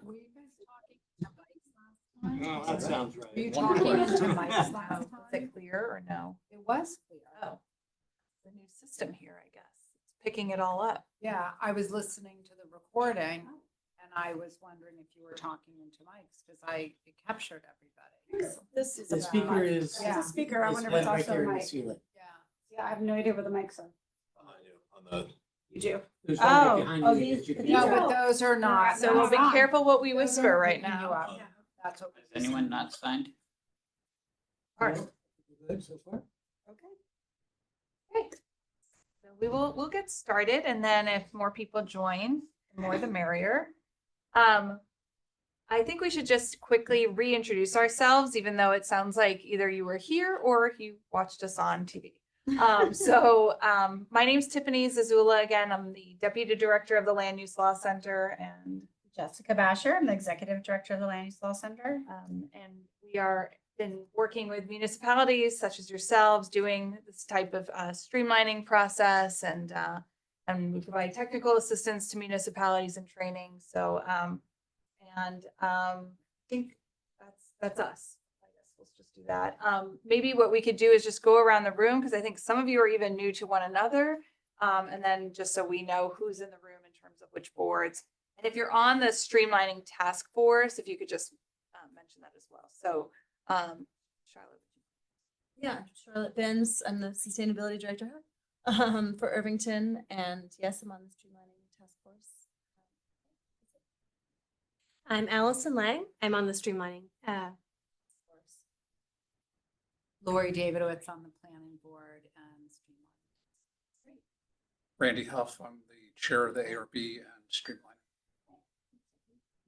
Were you guys talking to mics last time? Oh, that sounds right. Were you One talking question. into mics last time? Was it clear or no? It was clear. Oh, the new system here, I guess. It's picking it all up. Yeah, I was listening to the recording and I was wondering if you were talking into mics because it captured everybody. This is The about- speaker is. Yeah. It's a speaker. I is wonder if it's right also there a in the mic. ceiling. Yeah. Yeah, I have no idea where the mics are. On You do. There's one right Oh, behind oh, you these- that you can- these No, are but all- those are not. So we'll be that's careful what we fine. whisper right Picking you now. up. That's what. Has anyone not signed? All right. Good so far? Okay. Great. So we'll get started, and then if more people join, the more the merrier. I think we should just quickly reintroduce ourselves, even though it sounds like either you were here or you watched us on TV. My name's Tiffany Zazula. Again, I'm the Deputy Director of the Land Use Law Center, and Jessica Basher, I'm the Executive Director of the Land Use Law Center. and we are been working with municipalities such as yourselves, doing this type of streamlining process, and we provide technical assistance to municipalities and training. So, I think that's us. I guess let's just do that. Maybe what we could do is just go around the room because I think some of you are even new to one another, and then just so we know who's in the room in terms of which boards. And if you're on the streamlining task force, if you could just mention that as well. So, Charlotte. Yeah, Charlotte Benz. I'm the sustainability director for Irvington, and yes, I'm on the streamlining task force. I'm Allison Lang. I'm on the streamlining task force. Lori Davidowitz on the planning board and streamlining. Randy Huff, I'm the chair of the ARB and Streamlining.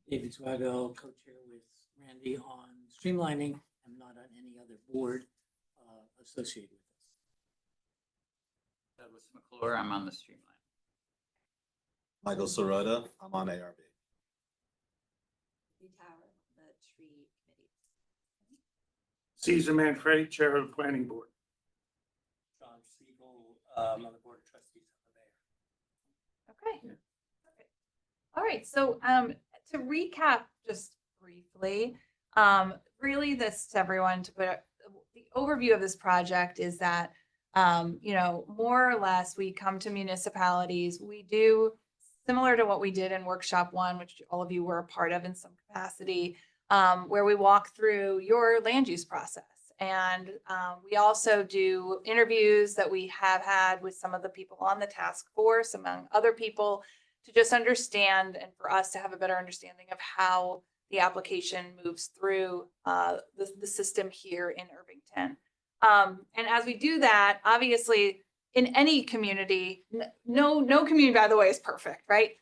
David Swagel, co-chair with Randy on streamlining. I'm not on any other board associated with this. Douglas McClure, I'm on the Streamline. Michael Sorota, I'm on ARB. Tower, the tree committee. Caesar Manfredi, Chair of the Planning Board. John Siegel, on the board of trustees of the mayor. Okay. Perfect. All right. So to recap just briefly, really this to everyone to put the overview of this project is that, more or less we come to municipalities, we do similar to what we did in workshop 1, which all of you were a part of in some capacity, where we walk through your land use process. And we also do interviews that we have had with some of the people on the task force, among other people, to just understand and for us to have a better understanding of how the application moves through the system here in Irvington. And as we do that, obviously, in any community, no community, by the way, is perfect, right?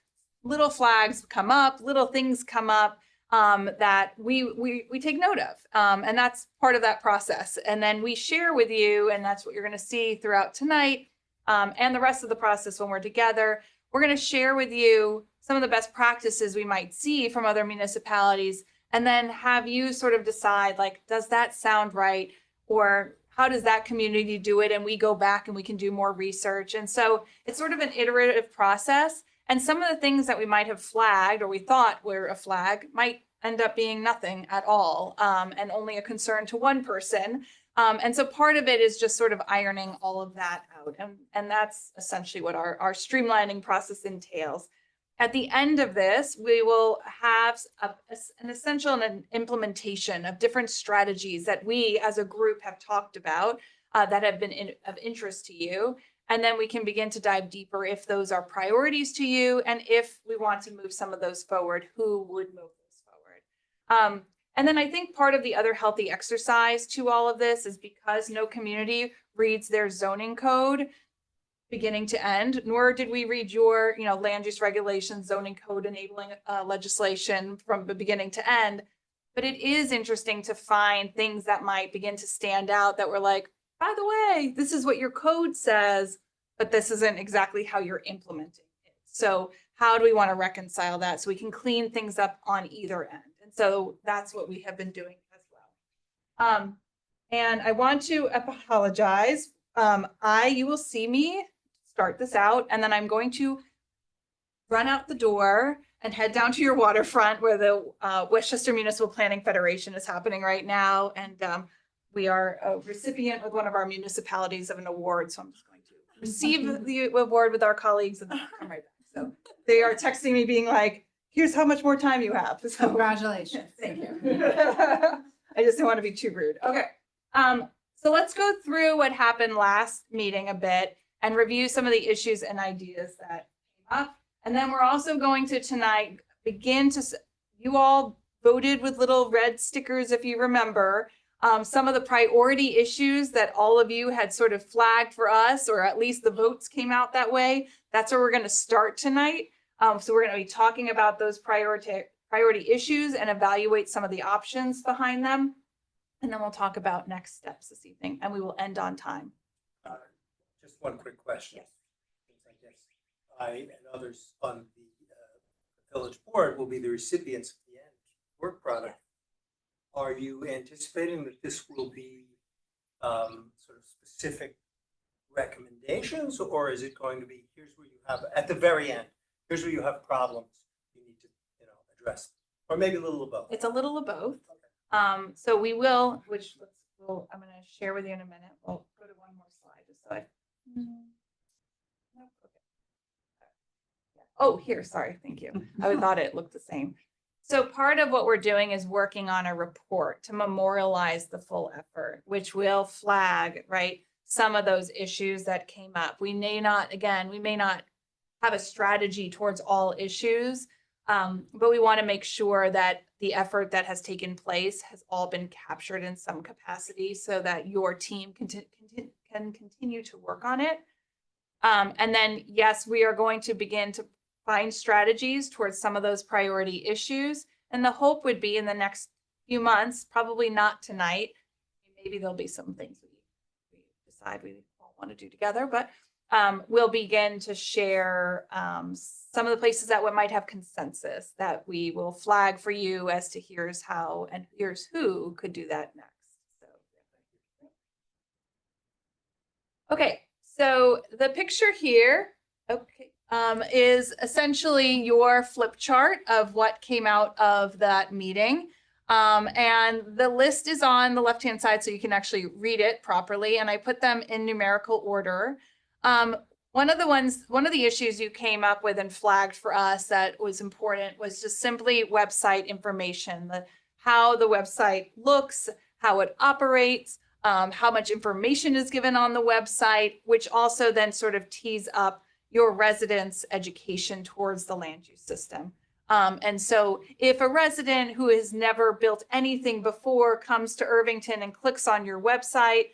Little flags come up, little things come up that we take note of. And that's part of that process. And then we share with you, and that's what you're going to see throughout tonight and the rest of the process when we're together. We're going to share with you some of the best practices we might see from other municipalities, and then have you sort of decide, like, does that sound right? Or how does that community do it? And we go back and we can do more research. And so it's sort of an iterative process. And some of the things that we might have flagged or we thought were a flag might end up being nothing at all, and only a concern to one person. And so part of it is just sort of ironing all of that out. And that's essentially what our streamlining process entails. At the end of this, we will have an essential and an implementation of different strategies that we as a group have talked about that have been of interest to you. And then we can begin to dive deeper if those are priorities to you, and if we want to move some of those forward, who would move those forward. And then I think part of the other healthy exercise to all of this is because no community reads their zoning code beginning to end, nor did we read your, land use regulations, zoning code enabling legislation from the beginning to end. But it is interesting to find things that might begin to stand out that were like, by the way, this is what your code says, but this isn't exactly how you're implementing it. So how do we want to reconcile that so we can clean things up on either end? And so that's what we have been doing as well. And I want to apologize. You will see me start this out, and then I'm going to run out the door, and head down to your waterfront where the Westchester Municipal Planning Federation is happening right now. And we are a recipient with one of our municipalities of an award. So I'm just going to receive the award with our colleagues and then come right back. So they are texting me being like, here's how much more time you have. So Congratulations. Thank you. I just don't want to be too rude. Okay. So let's go through what happened last meeting a bit and review some of the issues and ideas that came up. And then we're also going to tonight begin to, you all voted with little red stickers, if you remember, some of the priority issues that all of you had sort of flagged for us, or at least the votes came out that way. That's where we're going to start tonight. So we're going to be talking about those priority issues and evaluate some of the options behind them. And then we'll talk about next steps this evening, and we will end on time. Just one quick question. Yes. I guess I and others on the village board will be the recipients of the end work product. Are you anticipating that this will be sort of specific recommendations, or is it going to be, here's where you have, at the very end, here's where you have problems you need to, address, or maybe a little of both? It's a little of both. So we will, I'm going to share with you in a minute. We'll go to one more slide just so I. Nope, okay. Oh, here, sorry, thank you. I thought it looked the same. So part of what we're doing is working on a report to memorialize the full effort, which will flag, right, some of those issues that came up. We may not have a strategy towards all issues, but we want to make sure that the effort that has taken place has all been captured in some capacity so that your team can continue to work on it. And then, yes, we are going to begin to find strategies towards some of those priority issues. And the hope would be in the next few months, probably not tonight, maybe there'll be some things we decide we all want to do together, but we'll begin to share some of the places that might have consensus that we will flag for you as to here's how and here's who could do that next. So, okay, so the picture here, is essentially your flip chart of what came out of that meeting. And the list is on the left-hand side so you can actually read it properly. And I put them in numerical order. One of the issues you came up with and flagged for us that was important was just simply website information, how the website looks, how it operates, how much information is given on the website, which also then sort of tees up your residents' education towards the land use system. And so if a resident who has never built anything before comes to Irvington and clicks on your website,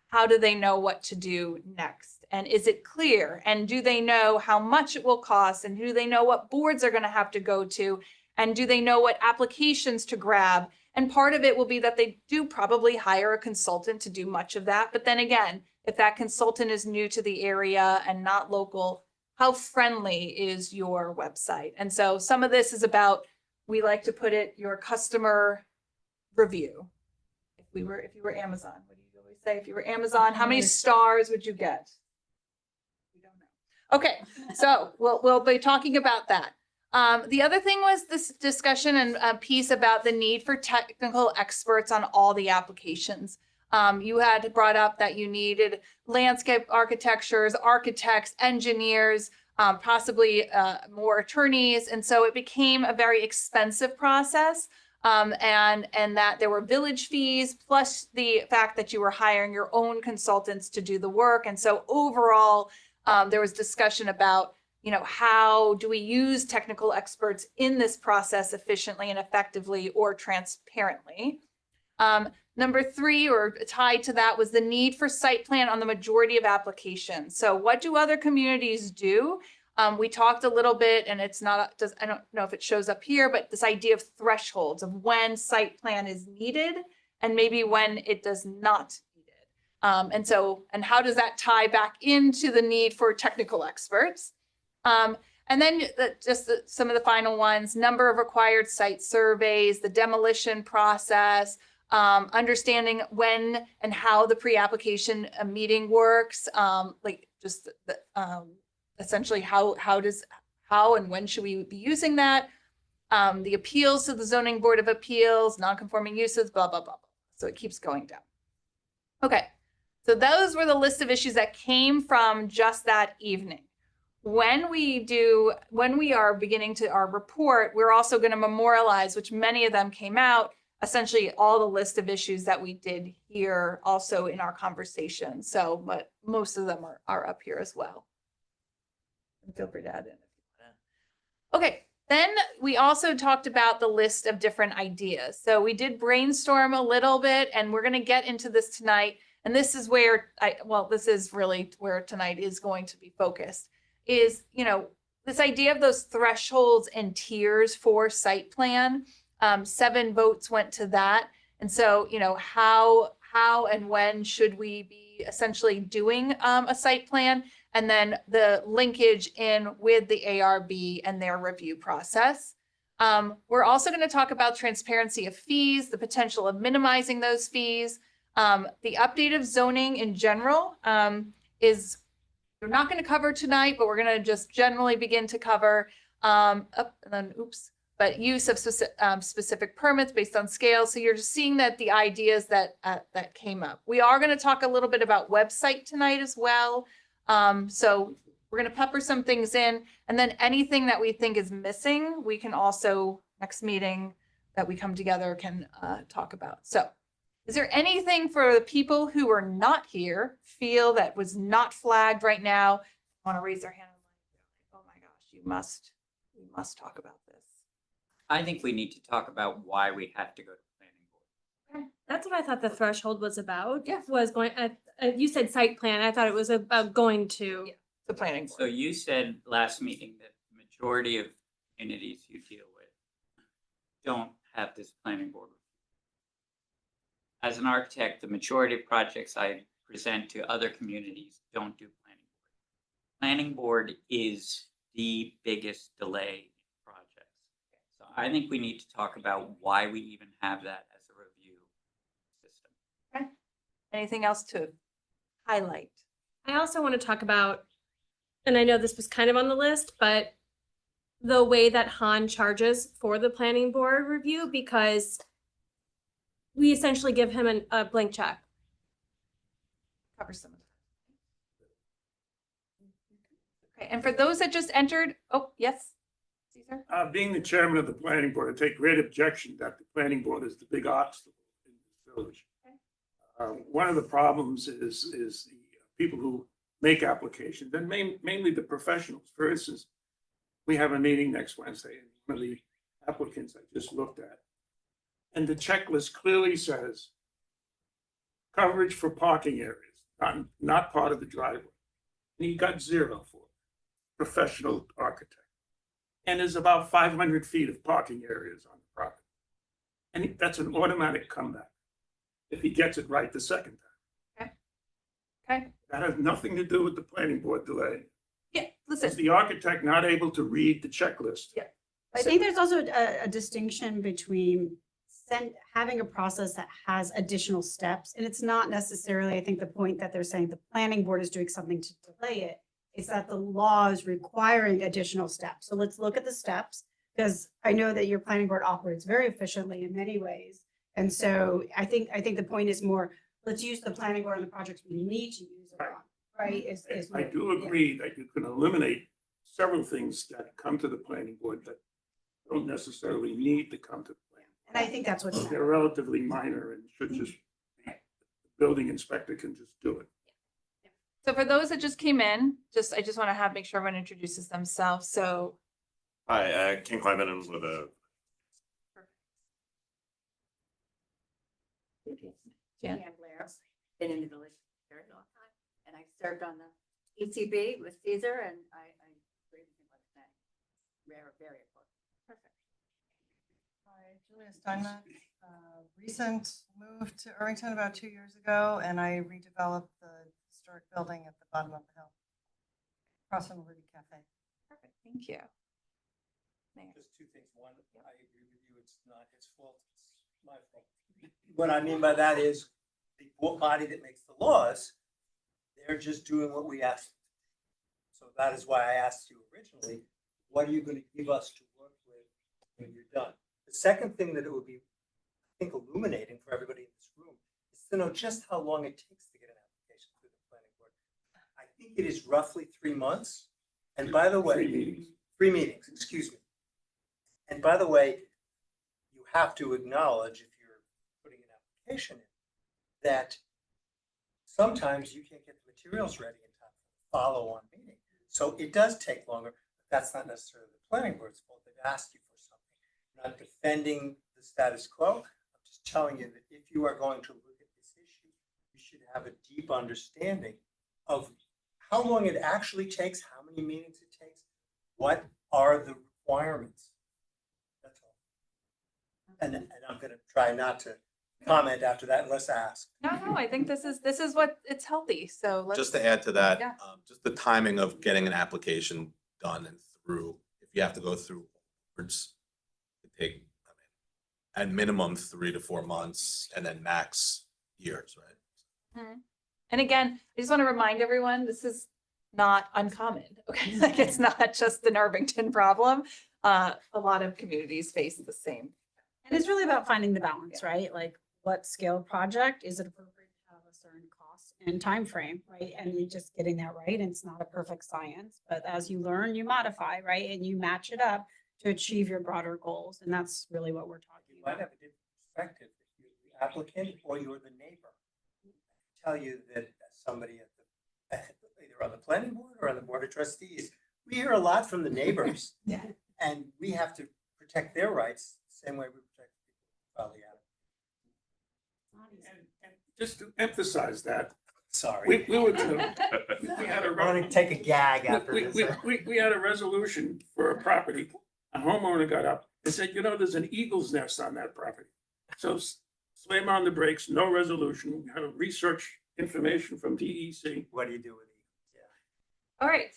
how do they know what to do next? And is it clear? And do they know how much it will cost? And do they know what boards are going to have to go to? And do they know what applications to grab? And part of it will be that they do probably hire a consultant to do much of that. But then again, if that consultant is new to the area and not local, how friendly is your website? And so some of this is about, we like to put it, your customer review. If you were Amazon, what do you always say? If you were Amazon, how many stars would you get? We don't know. Okay, so we'll be talking about that. The other thing was this discussion and a piece about the need for technical experts on all the applications. You had brought up that you needed landscape architectures, architects, engineers, possibly more attorneys. And so it became a very expensive process. And that there were village fees, plus the fact that you were hiring your own consultants to do the work. And so overall, there was discussion about, how do we use technical experts in this process efficiently and effectively or transparently? Number 3, or tied to that, was the need for site plan on the majority of applications. So what do other communities do? We talked a little bit, and I don't know if it shows up here, but this idea of thresholds of when site plan is needed and maybe when it does not need it. And how does that tie back into the need for technical experts? And then some of the final ones, number of required site surveys, the demolition process, understanding when and how the pre-application how how and when should we be using that? The appeals to the zoning board of appeals, non-conforming uses, blah, blah, blah, blah. So it keeps going down. Okay, so those were the list of issues that came from just that evening. When we are beginning to our report, we're also going to memorialize, which many of them came out, essentially all the list of issues that we did here also in our conversation. So, but most of them are up here as well. And feel free to add in if you want to. Okay, then we also talked about the list of different ideas. So we did brainstorm a little bit, and we're going to get into this tonight. And this is where this is really where tonight is going to be focused, is, this idea of those thresholds and tiers for site plan. 7 votes went to that. And so, how and when should we be essentially doing a site plan? And then the linkage in with the ARB and their review process. We're also going to talk about transparency of fees, the potential of minimizing those fees. The update of zoning in general is we're not going to cover tonight, but we're going to just generally begin to cover but use of specific permits based on scale. So you're just seeing that the ideas that came up. We are going to talk a little bit about website tonight as well. So we're going to pepper some things in, and then anything that we think is missing, we can also, next meeting that we come together, can talk about. So is there anything for the people who are not here, feel that was not flagged right now, want to raise their hand? Oh my gosh, we must talk about this. I think we need to talk about why we have to go to planning board. That's what I thought the threshold was about. Yeah. Was going, you said site plan. I thought it was about going to. Yeah. The planning board. So you said last meeting that the majority of communities you deal with don't have this planning board. As an architect, the majority of projects I present to other communities don't do planning board. Planning board is the biggest delay in projects. So I think we need to talk about why we even have that as a review system. Okay. Anything else to highlight? I also want to talk about, and I know this was kind of on the list, but the way that Han charges for the planning board review, because we essentially give him a blank check. Cover some of that. Okay, and for those that just entered, oh, yes, Caesar? Being the chairman of the planning board, I take great objection that the planning board is the big obstacle in this village. One of the problems is the people who make applications, and mainly the professionals. For instance, we have a meeting next Wednesday, and one of the applicants I just looked at, and the checklist clearly says coverage for parking areas, not part of the driveway. And he got 0 for it, professional architect. And there's about 500 feet of parking areas on the property. And that's an automatic comeback if he gets it right the second time. Okay. That has nothing to do with the planning board delay. Yeah, It's listen, the architect not able to read the checklist. Yeah. I think there's also a distinction between having a process that has additional steps. And it's not necessarily, I think, the point that they're saying the planning board is doing something to delay it. It's that the law is requiring additional steps. So let's look at the steps, because I know that your planning board operates very efficiently in many ways. And so I think the point is more, let's use the planning board on the projects we need to use it on, right? I do agree that you can eliminate several things that come to the planning board that don't necessarily need to come to the planning. And I think that's what's. They're relatively minor and should just, the building inspector can just do it. so for those that just came in, I just want to make sure everyone introduces themselves. So Hi, Ken Kleiman, I'm with a Jan. Blair, been in the village for a very long time, and I served on the ECB with Caesar, and I agree with him on that. Very important. Perfect. Hi, Julia Steinman, recent move to Irvington about 2 years ago, and I redeveloped the historic building at the bottom of the hill, across from the Libby Cafe. Perfect. Thank you. Just 2 things. One, I agree with you. It's not his fault. It's my fault. What I mean by that is the body that makes the laws, they're just doing what we asked them. So that is why I asked you originally, what are you going to give us to work with when you're done? The second thing that it would be, I think, illuminating for everybody in this room is to know just how long it takes to get an application through the planning board. I think it is roughly 3 months. And by the way, 3 meetings. 3 meetings, excuse me. And by the way, you have to acknowledge if you're putting an application in that sometimes you can't get the materials ready in time for the follow-on meeting. So it does take longer. But that's not necessarily the planning board's fault. They've asked you for something. I'm not defending the status quo. I'm just telling you that if you are going to look at this issue, you should have a deep understanding of how long it actually takes, how many meetings it takes, what are the requirements. That's all. And I'm going to try not to comment after that unless asked. No, I think this is what, it's healthy, so let's. Just to add to that, Yeah. just the timing of getting an application done and through, if you have to go through boards, it take, I mean, at minimum 3 to 4 months and then max years, right? Mhm. And again, I just want to remind everyone, this is not uncommon, okay? Like, it's not just an Irvington problem. A lot of communities face the same. And it's really about finding the balance, right? Like, what scale project is it appropriate to have a certain cost and time frame, right? And you just getting that right. And it's not a perfect science, but as you learn, you modify, right? And you match it up to achieve your broader goals. And that's really what we're talking You might about. have a different perspective if you're the applicant or you're the neighbor. I can tell you that as somebody at the, either on the planning board or on the board of trustees, we hear a lot from the neighbors. Yeah. And we have to protect their rights the same way we protect people who file the application. And just to emphasize that, Sorry. we were, we had a. I want to take a gag after We, this. we had a resolution for a property. A homeowner got up and said, you know, there's an eagle's nest on that property. So slam on the brakes, no resolution. We had to research information from DEC. What do you do with it? All right.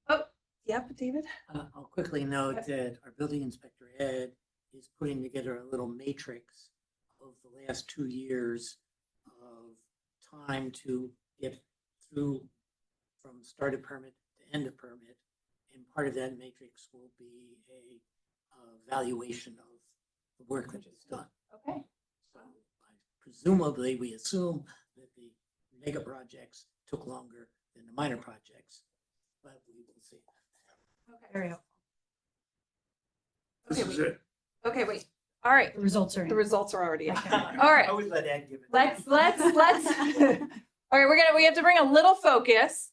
Oh, yep, David? I'll quickly note that our building inspector, Ed, is putting together a little matrix of the last 2 years of time to get through from start of permit to end of permit. And part of that matrix will be a valuation of the work that is done. Okay. So presumably, we assume that the mega projects took longer than the minor projects, but we will see. Okay, very helpful. This is it. Okay, wait. All right. The results are The in. results are already in. All I right. always let Ed give it. Let's. All right, we have to bring a little focus.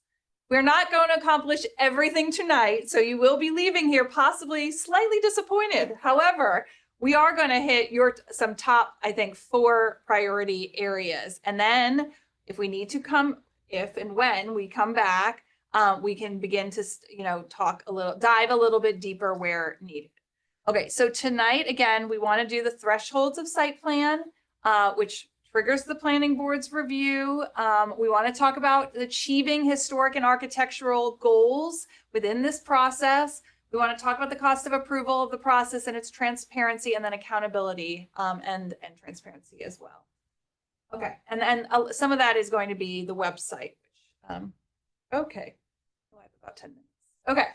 We're not going to accomplish everything tonight, so you will be leaving here possibly slightly disappointed. However, we are going to hit some top, I think, 4 priority areas. And then if we need to if and when we come back, we can begin to, dive a little bit deeper where needed. Okay, so tonight, again, we want to do the thresholds of site plan, which triggers the planning board's review. We want to talk about achieving historic and architectural goals within this process. We want to talk about the cost of approval of the process and its transparency, and then accountability and transparency as well. Okay, and then some of that is going to be the website. Okay, oh, I have about 10 minutes. Okay.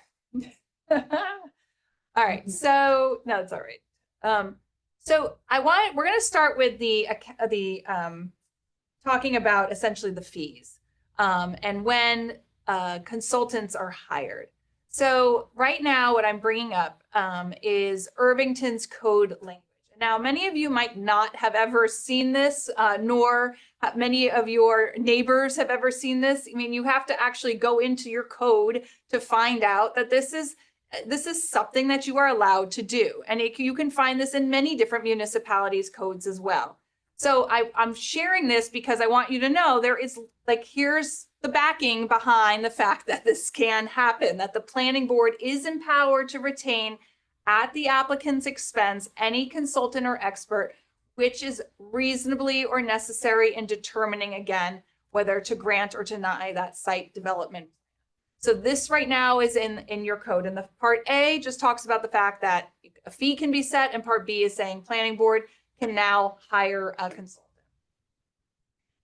All right, so no, it's all right. So we're going to start with the talking about essentially the fees and when consultants are hired. So right now, what I'm bringing up is Irvington's code language. Now, many of you might not have ever seen this, nor many of your neighbors have ever seen this. I mean, you have to actually go into your code to find out that this is something that you are allowed to do. And you can find this in many different municipalities' codes as well. So I'm sharing this because I want you to know there is here's the backing behind the fact that this can happen, that the planning board is empowered to retain at the applicant's expense any consultant or expert, which is reasonably or necessary in determining, again, whether to grant or deny that site development. So this right now is in your code. And the part A just talks about the fact that a fee can be set, and part B is saying planning board can now hire a consultant.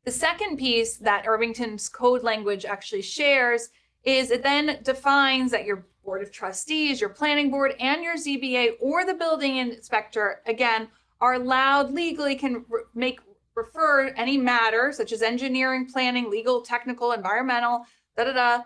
The second piece that Irvington's code language actually shares is it then defines that your board of trustees, your planning board, and your ZBA or the building inspector, again, are allowed legally can refer any matter such as engineering, planning, legal, technical, environmental, that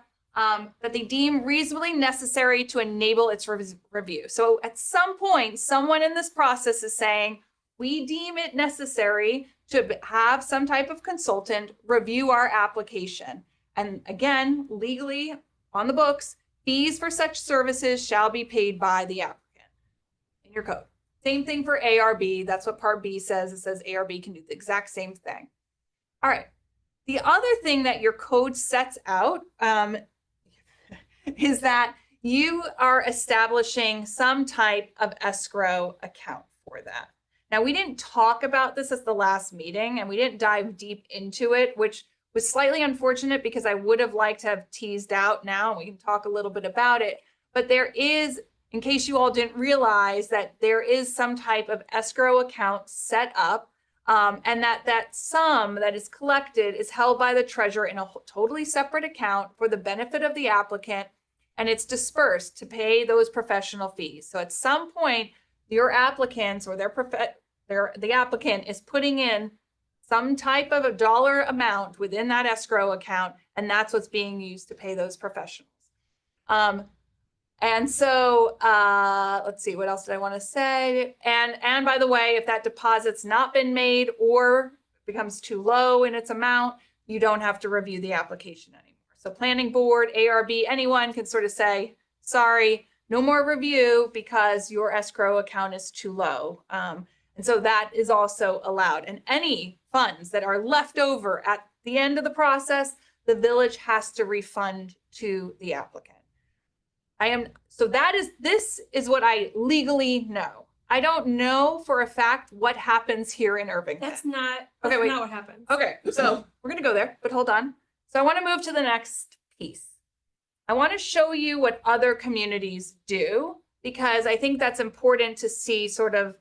they deem reasonably necessary to enable its review. So at some point, someone in this process is saying, we deem it necessary to have some type of consultant review our application. And again, legally on the books, fees for such services shall be paid by the applicant in your code. Same thing for ARB. That's what Part B says. It says ARB can do the exact same thing. All right. The other thing that your code sets out is that you are establishing some type of escrow account for that. Now, we didn't talk about this at the last meeting and we didn't dive deep into it, which was slightly unfortunate because I would have liked to have teased out now. We can talk a little bit about it, but there is, in case you all didn't realize, that there is some type of escrow account set up, and that sum that is collected is held by the treasurer in a totally separate account for the benefit of the applicant, and it's dispersed to pay those professional fees. So at some point, your applicants or the applicant is putting in some type of a dollar amount within that escrow account, and that's what's being used to pay those professionals. And so let's see, what else did I want to say? And by the way, if that deposit's not been made or becomes too low in its amount, you don't have to review the application anymore. So planning board, ARB, anyone can sort of say, sorry, no more review because your escrow account is too low. And so that is also allowed. And any funds that are left over at the end of the process, the village has to refund to the applicant. This is what I legally know. I don't know for a fact what happens here in Irvington. That's not Okay, wait. not what happens. Okay, so we're gonna go there, but hold on. So I want to move to the next piece. I want to show you what other communities do, because I think that's important to see sort of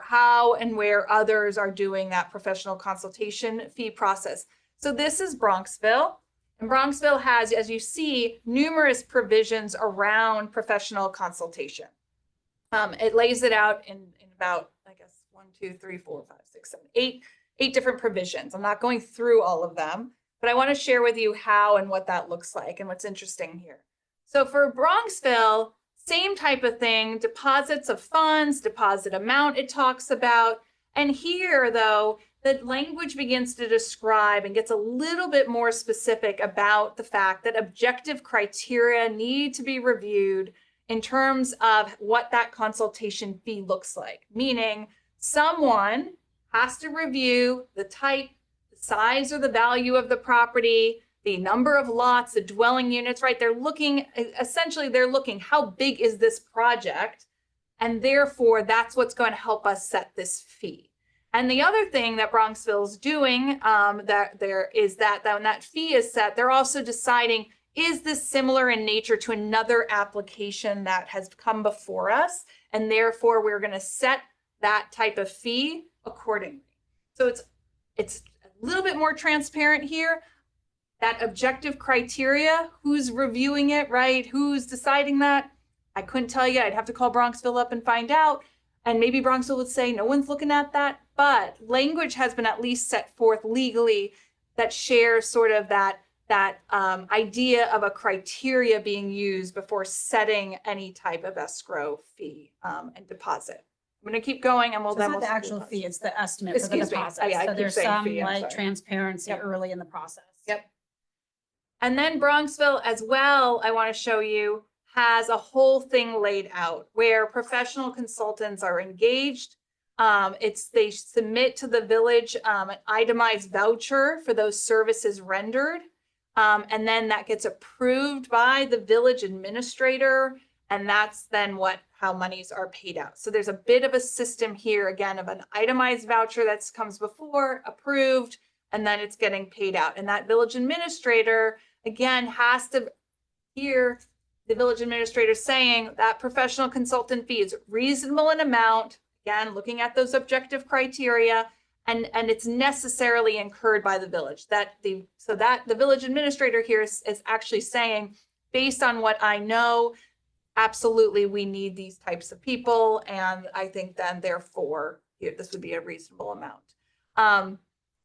how and where others are doing that professional consultation fee process. So this is Bronxville. And Bronxville has, as you see, numerous provisions around professional consultation. It lays it out in about, I guess, 1, 2, 3, 4, 5, 6, 7, 8 different provisions. I'm not going through all of them, but I want to share with you how and what that looks like and what's interesting here. So for Bronxville, same type of thing, deposits of funds, deposit amount it talks about. And here, though, the language begins to describe and gets a little bit more specific about the fact that objective criteria need to be reviewed in terms of what that consultation fee looks like. Meaning someone has to review the type, the size or the value of the property, the number of lots, the dwelling units, right? They're looking how big is this project? And therefore, that's what's going to help us set this fee. And the other thing that Bronxville is doing when that fee is set, they're also deciding, is this similar in nature to another application that has come before us? And therefore, we're going to set that type of fee accordingly. So it's a little bit more transparent here. That objective criteria, who's reviewing it, right? Who's deciding that? I couldn't tell you. I'd have to call Bronxville up and find out. And maybe Bronxville would say, no one's looking at that. But language has been at least set forth legally that shares sort of that idea of a criteria being used before setting any type of escrow fee and deposit. I'm going to keep going and So it's not the actual fee, it's the estimate for the Excuse me. deposit. Yeah, I So keep there's saying some fee, I'm like sorry. transparency Yep. early in the process. Yep. And then Bronxville as well, I want to show you, has a whole thing laid out where professional consultants are engaged. They submit to the village an itemized voucher for those services rendered. And then that gets approved by the village administrator. And that's then how monies are paid out. So there's a bit of a system here, again, of an itemized voucher that comes before, approved, and then it's getting paid out. And that village administrator, again, has to hear the village administrator saying that professional consultant fee is reasonable in amount, again, looking at those objective criteria, and it's necessarily incurred by the village. So that the village administrator here is actually saying, based on what I know, absolutely, we need these types of people. And I think then therefore, this would be a reasonable amount.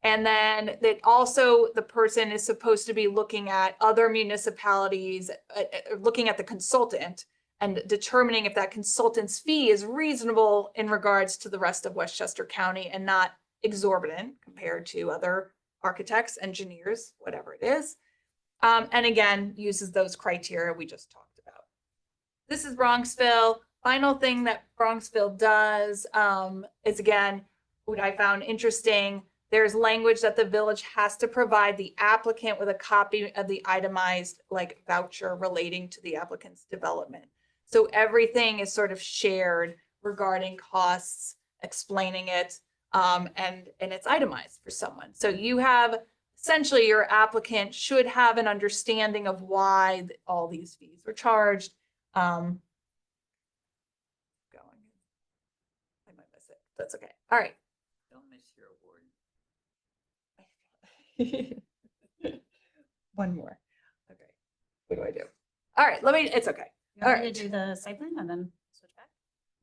And then that also the person is supposed to be looking at other municipalities, looking at the consultant and determining if that consultant's fee is reasonable in regards to the rest of Westchester County and not exorbitant compared to other architects, engineers, whatever it is. And again, uses those criteria we just talked about. This is Bronxville. Final thing that Bronxville does is, again, what I found interesting. There's language that the village has to provide the applicant with a copy of the itemized like voucher relating to the applicant's development. So everything is sort of shared regarding costs, explaining it, and it's itemized for someone. So you have essentially your applicant should have an understanding of why all these fees were charged. Going. I might miss it. That's okay. All right. Don't miss your award. One more. Okay. What do I do? All right. It's okay. You All want me right. to do the site plan and then switch back?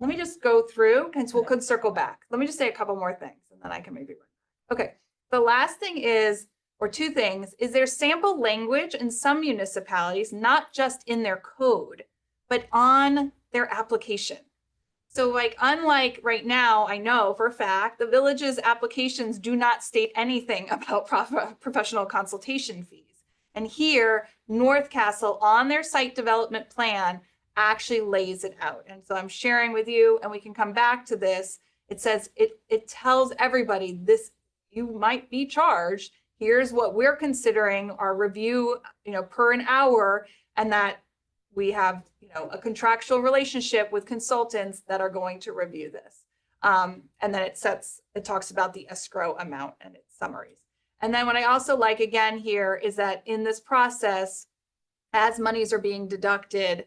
Let me just go through and we could circle back. Let me just say a couple more things and then I can maybe run. Okay. The last thing is, or two things, is there sample language in some municipalities, not just in their code, but on their application. So like, unlike right now, I know for a fact, the village's applications do not state anything about professional consultation fees. And here, North Castle on their site development plan actually lays it out. And so I'm sharing with you, and we can come back to this. It says, it tells everybody this, you might be charged. Here's what we're considering our review, per an hour, and that we have, a contractual relationship with consultants that are going to review this. And then it talks about the escrow amount and its summaries. And then what I also like again here is that in this process, as monies are being deducted,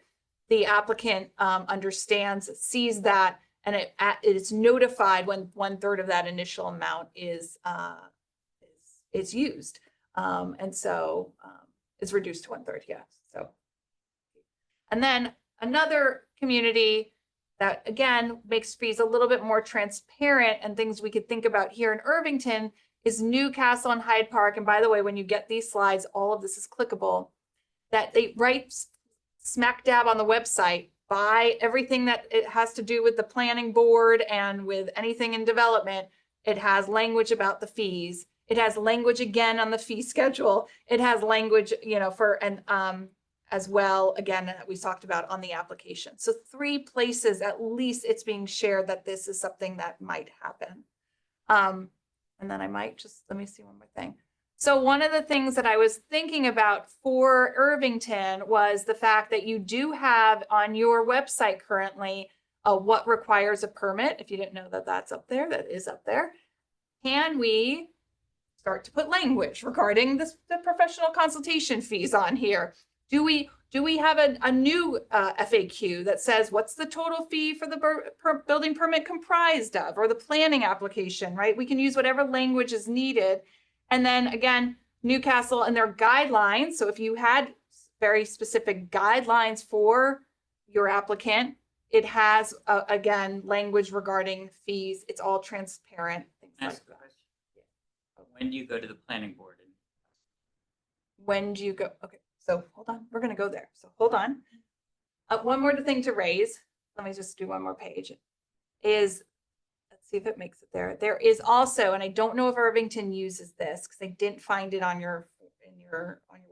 the applicant understands, sees that, and it's notified when 1/3 of that initial amount is used. And so it's reduced to 1/3, yeah. So, and then another community that again makes fees a little bit more transparent and things we could think about here in Irvington is Newcastle and Hyde Park. And by the way, when you get these slides, all of this is clickable, that they write smack dab on the website by everything that it has to do with the planning board and with anything in development. It has language about the fees. It has language again on the fee schedule. It has language, as well, again, that we talked about on the application. So 3 places, at least it's being shared that this is something that might happen. And then I might just, let me see one more thing. So one of the things that I was thinking about for Irvington was the fact that you do have on your website currently what requires a permit. If you didn't know that that's up there, that is up there. Can we start to put language regarding the professional consultation fees on here? Do we have a new FAQ that says what's the total fee for the building permit comprised of, or the planning application, right? We can use whatever language is needed. And then again, Newcastle and their guidelines. So if you had very specific guidelines for your applicant, it has, again, language regarding fees. It's all transparent, things like that. When do you go to the planning board? When do you go? Okay, so hold on. We're going to go there. So hold on. One more thing to raise. Let me just do one more page. Let's see if it makes it there. There is also, and I don't know if Irvington uses this because I didn't find it on your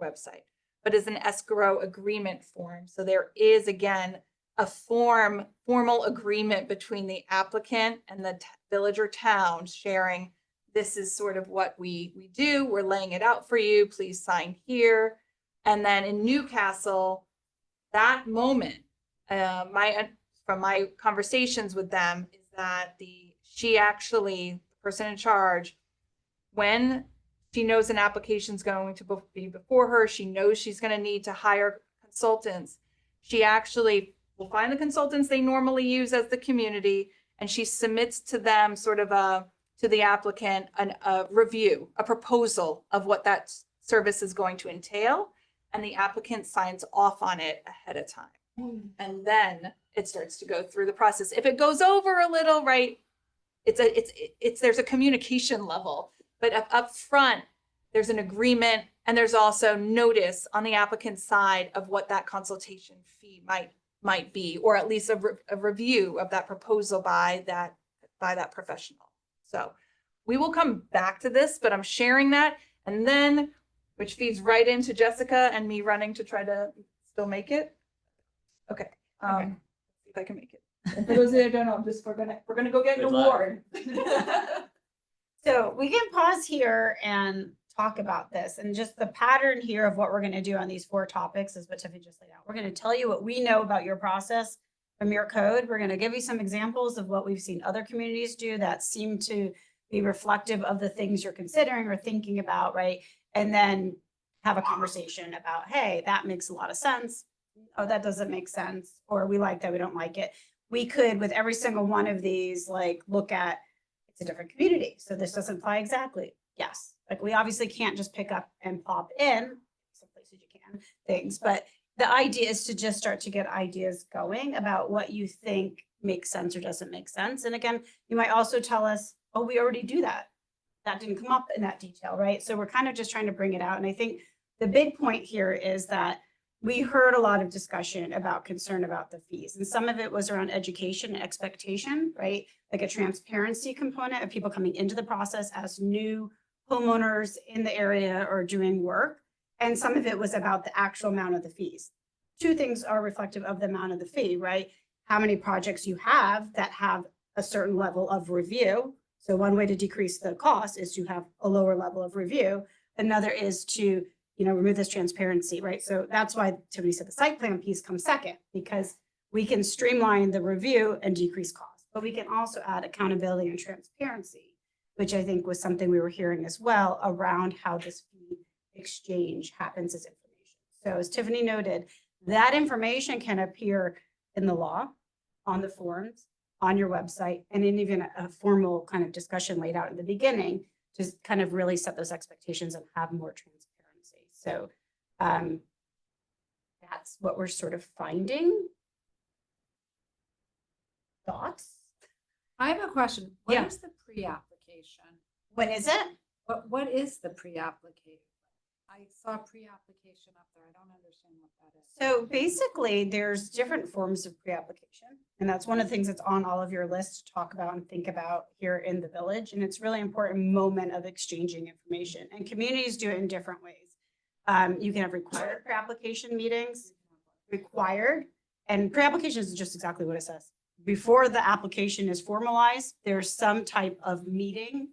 website, but is an escrow agreement form. So there is again a formal agreement between the applicant and the village or town sharing. This is sort of what we do. We're laying it out for you. Please sign here. And then in Newcastle, that moment, from my conversations with them, is that the person in charge, when she knows an application is going to be before her, she knows she's going to need to hire consultants. She actually will find the consultants they normally use as the community, and she submits to them sort of a to the applicant a review, a proposal of what that service is going to entail, and the applicant signs off on it ahead of time. And then it starts to go through the process. If it goes over a little, right, there's a communication level, but up front, there's an agreement, and there's also notice on the applicant's side of what that consultation fee might be, or at least a review of that proposal by that professional. So we will come back to this, but I'm sharing that, and then, which feeds right into Jessica and me running to try to still make it. Okay. See if I can make it. And for those that don't know, we're gonna go get an Good luck. award. So we can pause here and talk about this, and just the pattern here of what we're going to do on these 4 topics is what Tiffany just laid out. We're going to tell you what we know about your process from your code. We're going to give you some examples of what we've seen other communities do that seem to be reflective of the things you're considering or thinking about, right? And then have a conversation about, hey, that makes a lot of sense. Oh, that doesn't make sense. Or we like that, we don't like it. We could, with every single one of these, like look at, it's a different community, so this doesn't apply exactly. Yes, like we obviously can't just pick up and pop in, some places you can, things, but the idea is to just start to get ideas going about what you think makes sense or doesn't make sense. And again, you might also tell us, oh, we already do that. That didn't come up in that detail, right? So we're kind of just trying to bring it out. And I think the big point here is that we heard a lot of discussion about concern about the fees, and some of it was around education and expectation, right? Like a transparency component of people coming into the process as new homeowners in the area or doing work. And some of it was about the actual amount of the fees. 2 things are reflective of the amount of the fee, right? How many projects you have that have a certain level of review. So one way to decrease the cost is to have a lower level of review. Another is to, remove this transparency, right? So that's why Tiffany said the site plan piece comes second, because we can streamline the review and decrease costs, but we can also add accountability and transparency, which I think was something we were hearing as well around how this fee exchange happens as information. So as Tiffany noted, that information can appear in the law, on the forms, on your website, and in even a formal kind of discussion laid out in the beginning to kind of really set those expectations and have more transparency. So that's what we're sort of finding. Thoughts? I have a question. Yeah. What is the pre-application? When is it? What is the pre-application? I saw pre-application up there. I don't understand what that is. So basically, there's different forms of pre-application. And that's one of the things that's on all of your lists to talk about and think about here in the village. And it's really important moment of exchanging information. And communities do it in different ways. You can have required pre-application meetings, required. And pre-application is just exactly what it says. Before the application is formalized, there's some type of meeting.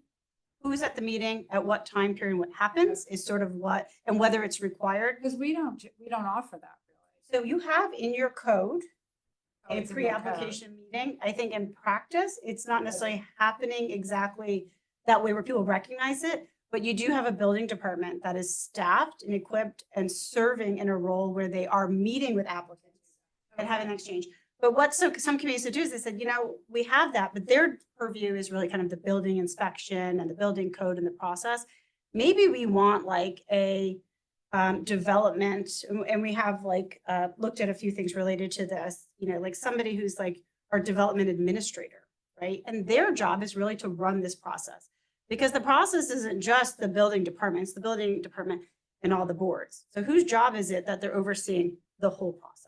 Who's at the meeting, at what time period, what happens is sort of what, and whether it's required. Because we don't offer that really. So you have in your code Oh, a it's in the code. pre-application meeting. I think in practice, it's not necessarily happening exactly that way where people recognize it, but you do have a building department that is staffed and equipped and serving in a role where they are meeting with applicants and having an exchange. But what some communities do is they said, we have that, but their purview is really kind of the building inspection and the building code and the process. Maybe we want like a development, and we have like looked at a few things related to this, like somebody who's like our development administrator, right? And their job is really to run this process, because the process isn't just the building department, it's the building department and all the boards. So whose job is it that they're overseeing the whole process?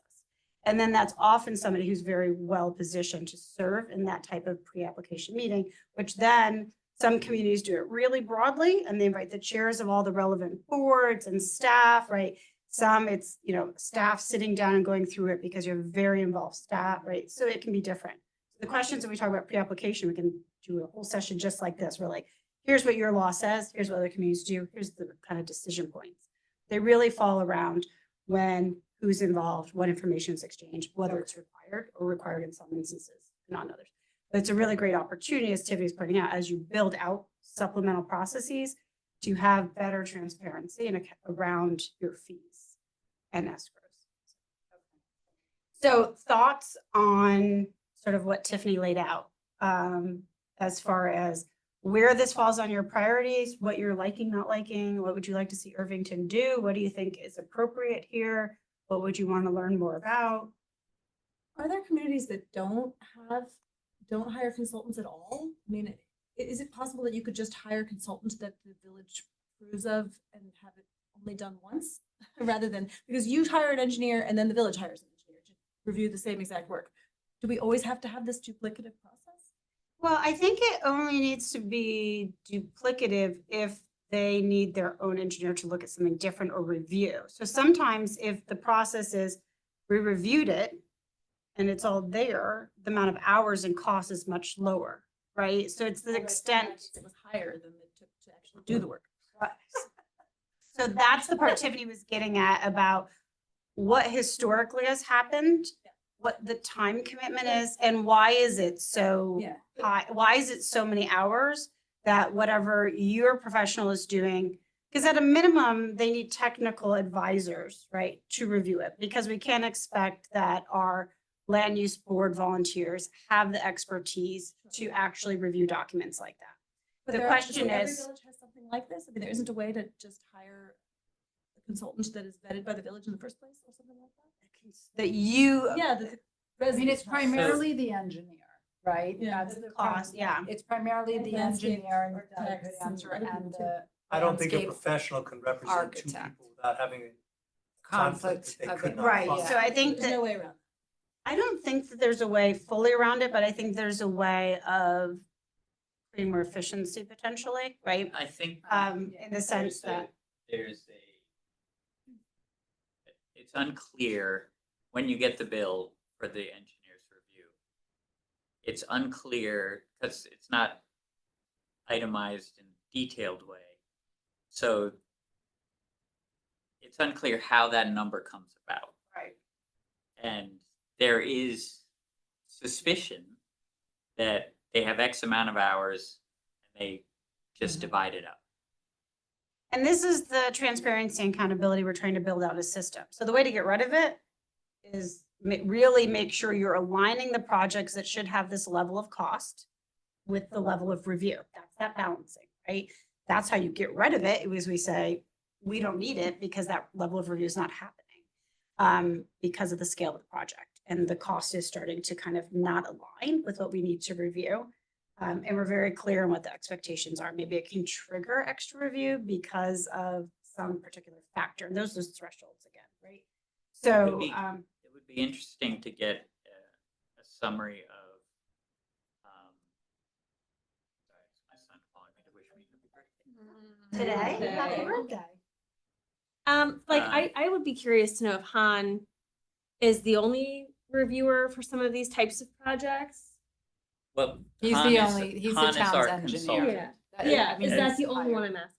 And then that's often somebody who's very well positioned to serve in that type of pre-application meeting, which then some communities do it really broadly and they invite the chairs of all the relevant boards and staff, right? Some it's, staff sitting down and going through it because you have very involved staff, right? So it can be different. The questions that we talk about pre-application, we can do a whole session just like this. We're like, here's what your law says, here's what other communities do, here's the kind of decision points. They really fall around when, who's involved, what information is exchanged, whether it's required or required in some instances, not in others. But it's a really great opportunity, as Tiffany's pointing out, as you build out supplemental processes to have better transparency and around your fees and escrows. So thoughts on sort of what Tiffany laid out as far as where this falls on your priorities, what you're liking, not liking, what would you like to see Irvington do? What do you think is appropriate here? What would you want to learn more about? Are there communities that don't hire consultants at all? I mean, is it possible that you could just hire consultants that the village approves of and have it only done once? Rather than, because you hire an engineer and then the village hires an engineer to review the same exact work. Do we always have to have this duplicative process? Well, I think it only needs to be duplicative if they need their own engineer to look at something different or review. So sometimes if the process is, we reviewed it and it's all there, the amount of hours and cost is much lower, right? So it's the extent. It was higher than it took to actually do the work. So that's the part Tiffany was getting at about what historically has happened, what the time commitment is, and why is it so Yeah. high? Why is it so many hours that whatever your professional is doing, because at a minimum, they need technical advisors, right, to review it, because we can't expect that our land use board volunteers have the expertise to actually review documents like that. But The there question every is, village has something like this? I mean, there isn't a way to just hire a consultant that is vetted by the village in the first place or something like that? that you, Yeah, the I mean, it's residents. primarily the engineer, right? Yeah. That's the cost, yeah. It's primarily the Landscape engineer and the architects and answer other and people the. I don't think a landscape professional can represent two architect. people without having a conflict conflict that they of could it. not right, find. so I think There's that, no way around. I don't think that there's a way fully around it, but I think there's a way of creating more efficiency potentially, right? I think. In the sense that, It's unclear when you get the bill for the engineer's review. It's unclear because it's not itemized in a detailed way. So it's unclear how that number comes about. right, And there is suspicion that they have X amount of hours and they just divide it up. and this is the transparency and accountability we're trying to build out a system. So the way to get rid of it is really make sure you're aligning the projects that should have this level of cost with the level of review. That's that balancing, right? That's how you get rid of it, is we say, we don't need it because that level of review is not happening because of the scale of the project. And the cost is starting to kind of not align with what we need to review. And we're very clear on what the expectations are. Maybe it can trigger extra review because of some particular factor. And those are thresholds again, right? So, It would be interesting to get a summary of, sorry, my son calling me to wish me happy birthday. today, happy birthday. I would be curious to know if Han is the only reviewer for some of these types of projects. Well, He's Han the is- only, he's the Han is town's our engineer. consultant. Yeah, I mean, is that he's the only one hired. I'm asking?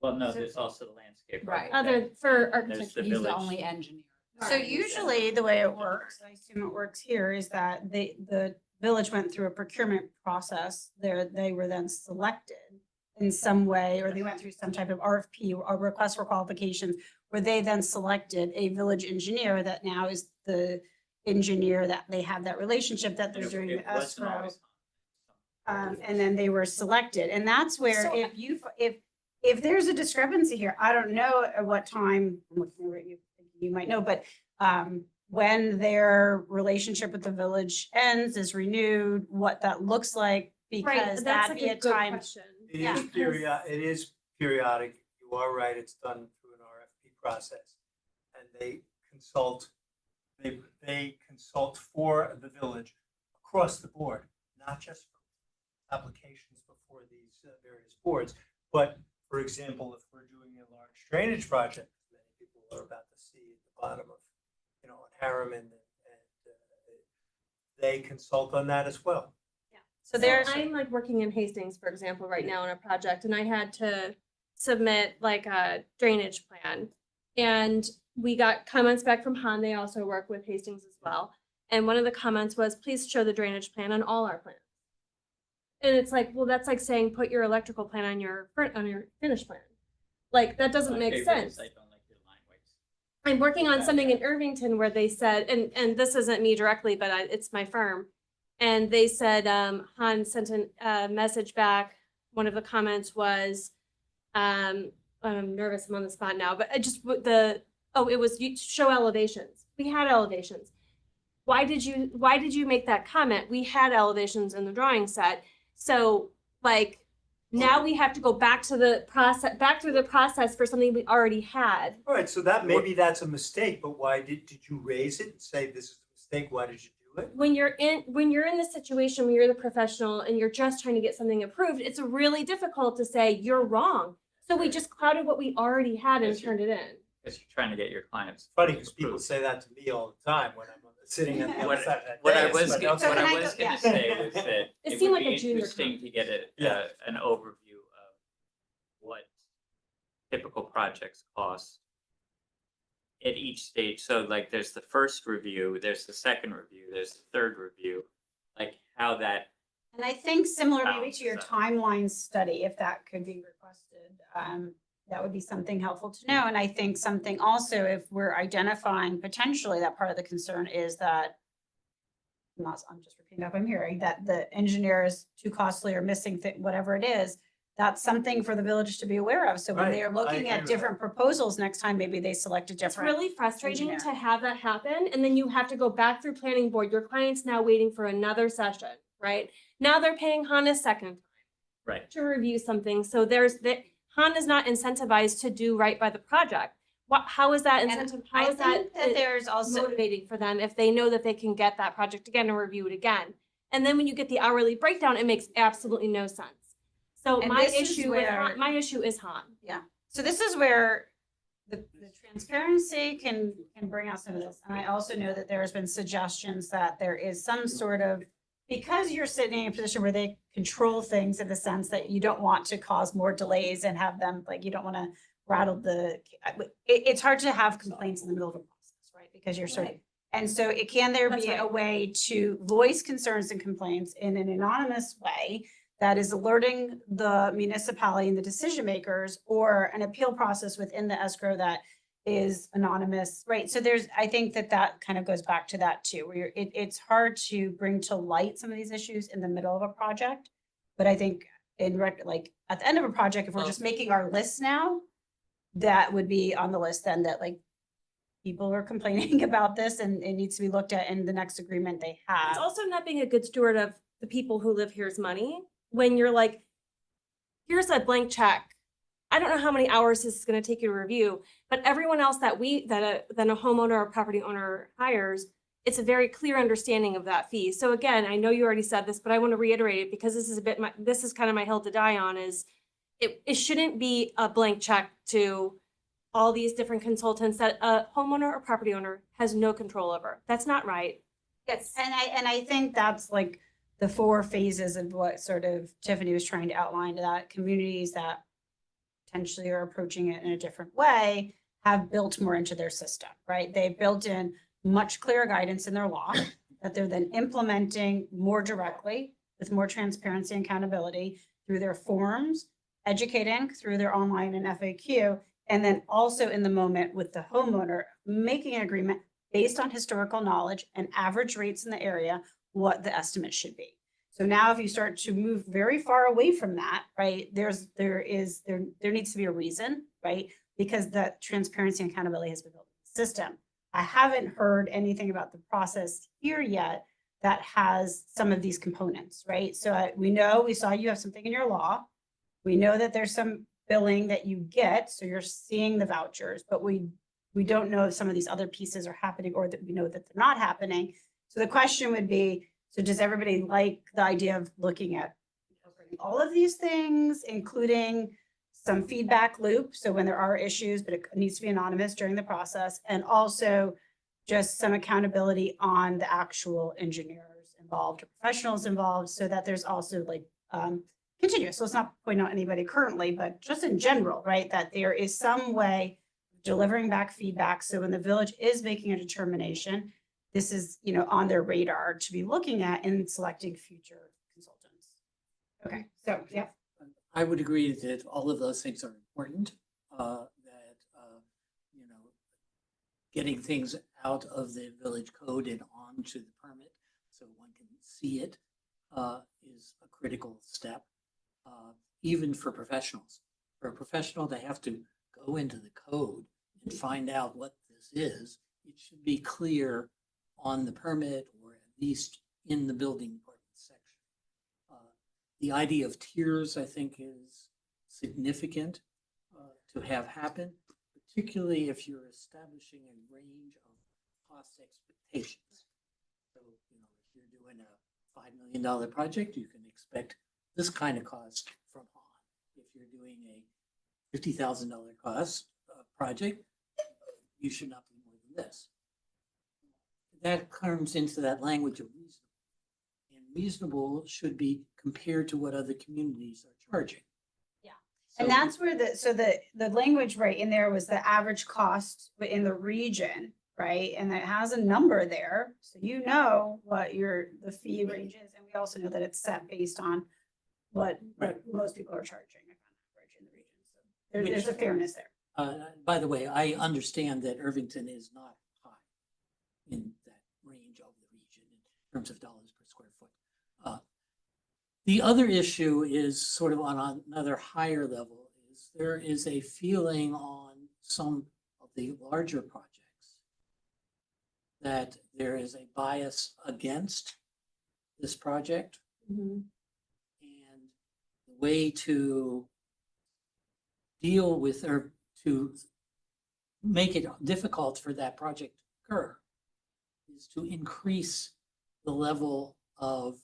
Well, no, there's also the landscape. Right. architect. Other, for There's architecture. the He's the village. only engineer. So usually the way it works, I assume it works here, is that the village went through a procurement process. They were then selected in some way, or they went through some type of RFP or request for qualifications, where they then selected a village engineer that now is the engineer that they have that relationship that they're doing It the wasn't escrow. always And then they were selected. And that's where So- if there's a discrepancy here, I don't know at what time, I'm looking over at you, you might know, but when their relationship with the village ends, is renewed, what that looks like, Right, because that's that'd like be a a good time. question. It Yeah. is periodic. You are right, it's done through an RFP process. And they consult for the village across the board, not just for applications before these various boards. But for example, if we're doing a large drainage project, many people are about to see at the bottom of, on Harriman, and they consult on that as well. So there's, I'm like working in Hastings, for example, right now on a project, and I had to submit like a drainage plan. And we got comments back from Han. They also work with Hastings as well. And one of the comments was, please show the drainage plan on all our plans. And it's like, well, that's like saying, put your electrical plan on your finish plan. Like, that doesn't My make favorite sense. is I don't like your line weights. I'm working on something in Irvington where they said, and this isn't me directly, but it's my firm. And they said, Han sent a message back one of the comments was, I'm nervous, I'm on the spot now, but I just, it was you show elevations. We had elevations. Why did you make that comment? We had elevations in the drawing set. So like, now we have to go back through the process for something we already had. All right, so that, maybe that's a mistake, but why did you raise it and say this is a mistake? Why did you do it? When you're in the situation where you're the professional and you're just trying to get something approved, it's really difficult to say you're wrong. So we just clouded what we already had and turned it in. Because you're trying to get your clients. Funny, because people say that to me all the time when I'm sitting at the other What, side of that what I dais, was, but gonna- okay. what I was gonna say was that It it seemed would like a be junior interesting to get an overview of what typical projects cost at each stage. So like, there's the first review, there's the second review, there's the third review, like how that. And I think similar maybe Balance to your that. timeline study, if that could be requested, that would be something helpful to know. And I think something also, if we're identifying potentially that part of the concern is that I'm just repeating up, I'm hearing that the engineer is too costly or missing whatever it is, that's something for the village to be aware of. So when Right, they are I looking agree at with different proposals next time, maybe they select a It's different. really frustrating engineer. to have that happen, and then you have to go back through planning board. Your client's now waiting for another session, right? Now they're paying Han a second time Right. to review something. So there's that Han is not incentivized to do right by the project. How is that And incentive? I How is that think that there's also. motivating for them if they know that they can get that project again and review it again? And then when you get the hourly breakdown, it makes absolutely no sense. So And my this is issue where- my issue is Han. So this is where the transparency can bring out some of this. And I also know that there has been suggestions that there is some sort of, because you're sitting in a position where they control things in the sense that you don't want to cause more delays and have them, like, you don't want to rattle it's hard to have complaints in the middle of a process, right? Because you're sort of, and so there That's be a right. way to voice concerns and complaints in an anonymous way that is alerting the municipality and the decision makers, or an appeal process within the escrow that is anonymous, right? So I think that kind of goes back to that too, where it's hard to bring to light some of these issues in the middle of a project. But I think like at the end of a project, if we're just making our list now, that would be on the list then, that like people are complaining about this and it needs to be looked at in the next agreement they have. It's also not being a good steward of the people who live here's money. When you're like, here's a blank check. I don't know how many hours this is going to take you to review, but everyone else that a homeowner or property owner hires, it's a very clear understanding of that fee. So again, I know you already said this, but I want to reiterate it because this is kind of my hill to die on, is it shouldn't be a blank check to all these different consultants that a homeowner or property owner has no control over. That's not right. Yes, and I think that's like the 4 phases of what sort of Tiffany was trying to outline, that communities that potentially are approaching it in a different way have built more into their system, right? They've built in much clearer guidance in their law that they're then implementing more directly with more transparency and accountability through their forms, educating through their online and FAQ, and then also in the moment with the homeowner, making an agreement based on historical knowledge and average rates in the area, what the estimate should be. So now if you start to move very far away from that, right, there needs to be a reason, right? Because the transparency and accountability has been built in the system. I haven't heard anything about the process here yet that has some of these components, right? So we saw you have something in your law. We know that there's some billing that you get, so you're seeing the vouchers, but we don't know if some of these other pieces are happening or that we know that they're not happening. So the question would be, so does everybody like the idea of looking at all of these things, including some feedback loop? So when there are issues, but it needs to be anonymous during the process, and also just some accountability on the actual engineers involved or professionals involved, so that there's also like continuous. So let's not point out anybody currently, but just in general, right? That there is some way of delivering back feedback. So when the village is making a determination, this is, on their radar to be looking at and selecting future consultants. Okay, so, yeah. I would agree that all of those things are important, getting things out of the village code and onto the permit so one can see it is a critical step. even for professionals. For a professional, they have to go into the code and find out what this is. It should be clear on the permit or at least in the building department section. The idea of tiers, I think, is significant to have happen, particularly if you're establishing a range of cost expectations. So, if you're doing a $5 million project, you can expect this kind of cost from Han. If you're doing a $50,000 cost project, you should not be more than this. That comes into that language of reasonable. And reasonable should be compared to what other communities are charging. Yeah. So- And that's where the language right in there was the average cost in the region, right? And it has a number there, so you know what the fee range is, and we also know that it's set based on what most people are charging on average in the region. So there's a fairness there. By the way, I understand that Irvington is not high in that range of the region in terms of dollars per square foot. The other issue is sort of on another higher level, is there is a feeling on some of the larger projects that there is a bias against this project. And the way to deal with or to make it difficult for that project to occur is to increase the level of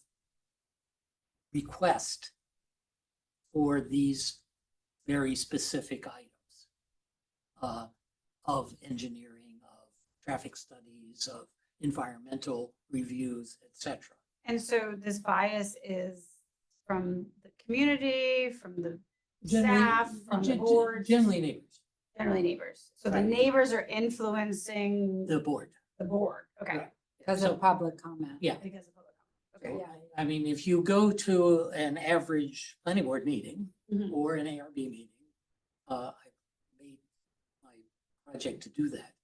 request for these very specific items of engineering, of traffic studies, of environmental reviews, etc. And so this bias is from the community, from the staff, from the board? Generally neighbors. Generally neighbors. So the Right. neighbors are influencing The board. the board. Okay. Right. Because So- of public comment. Yeah. Because of public comment. Okay, yeah. I mean, if you go to an average planning board meeting Mhm. or an ARB meeting, I made my project to do that.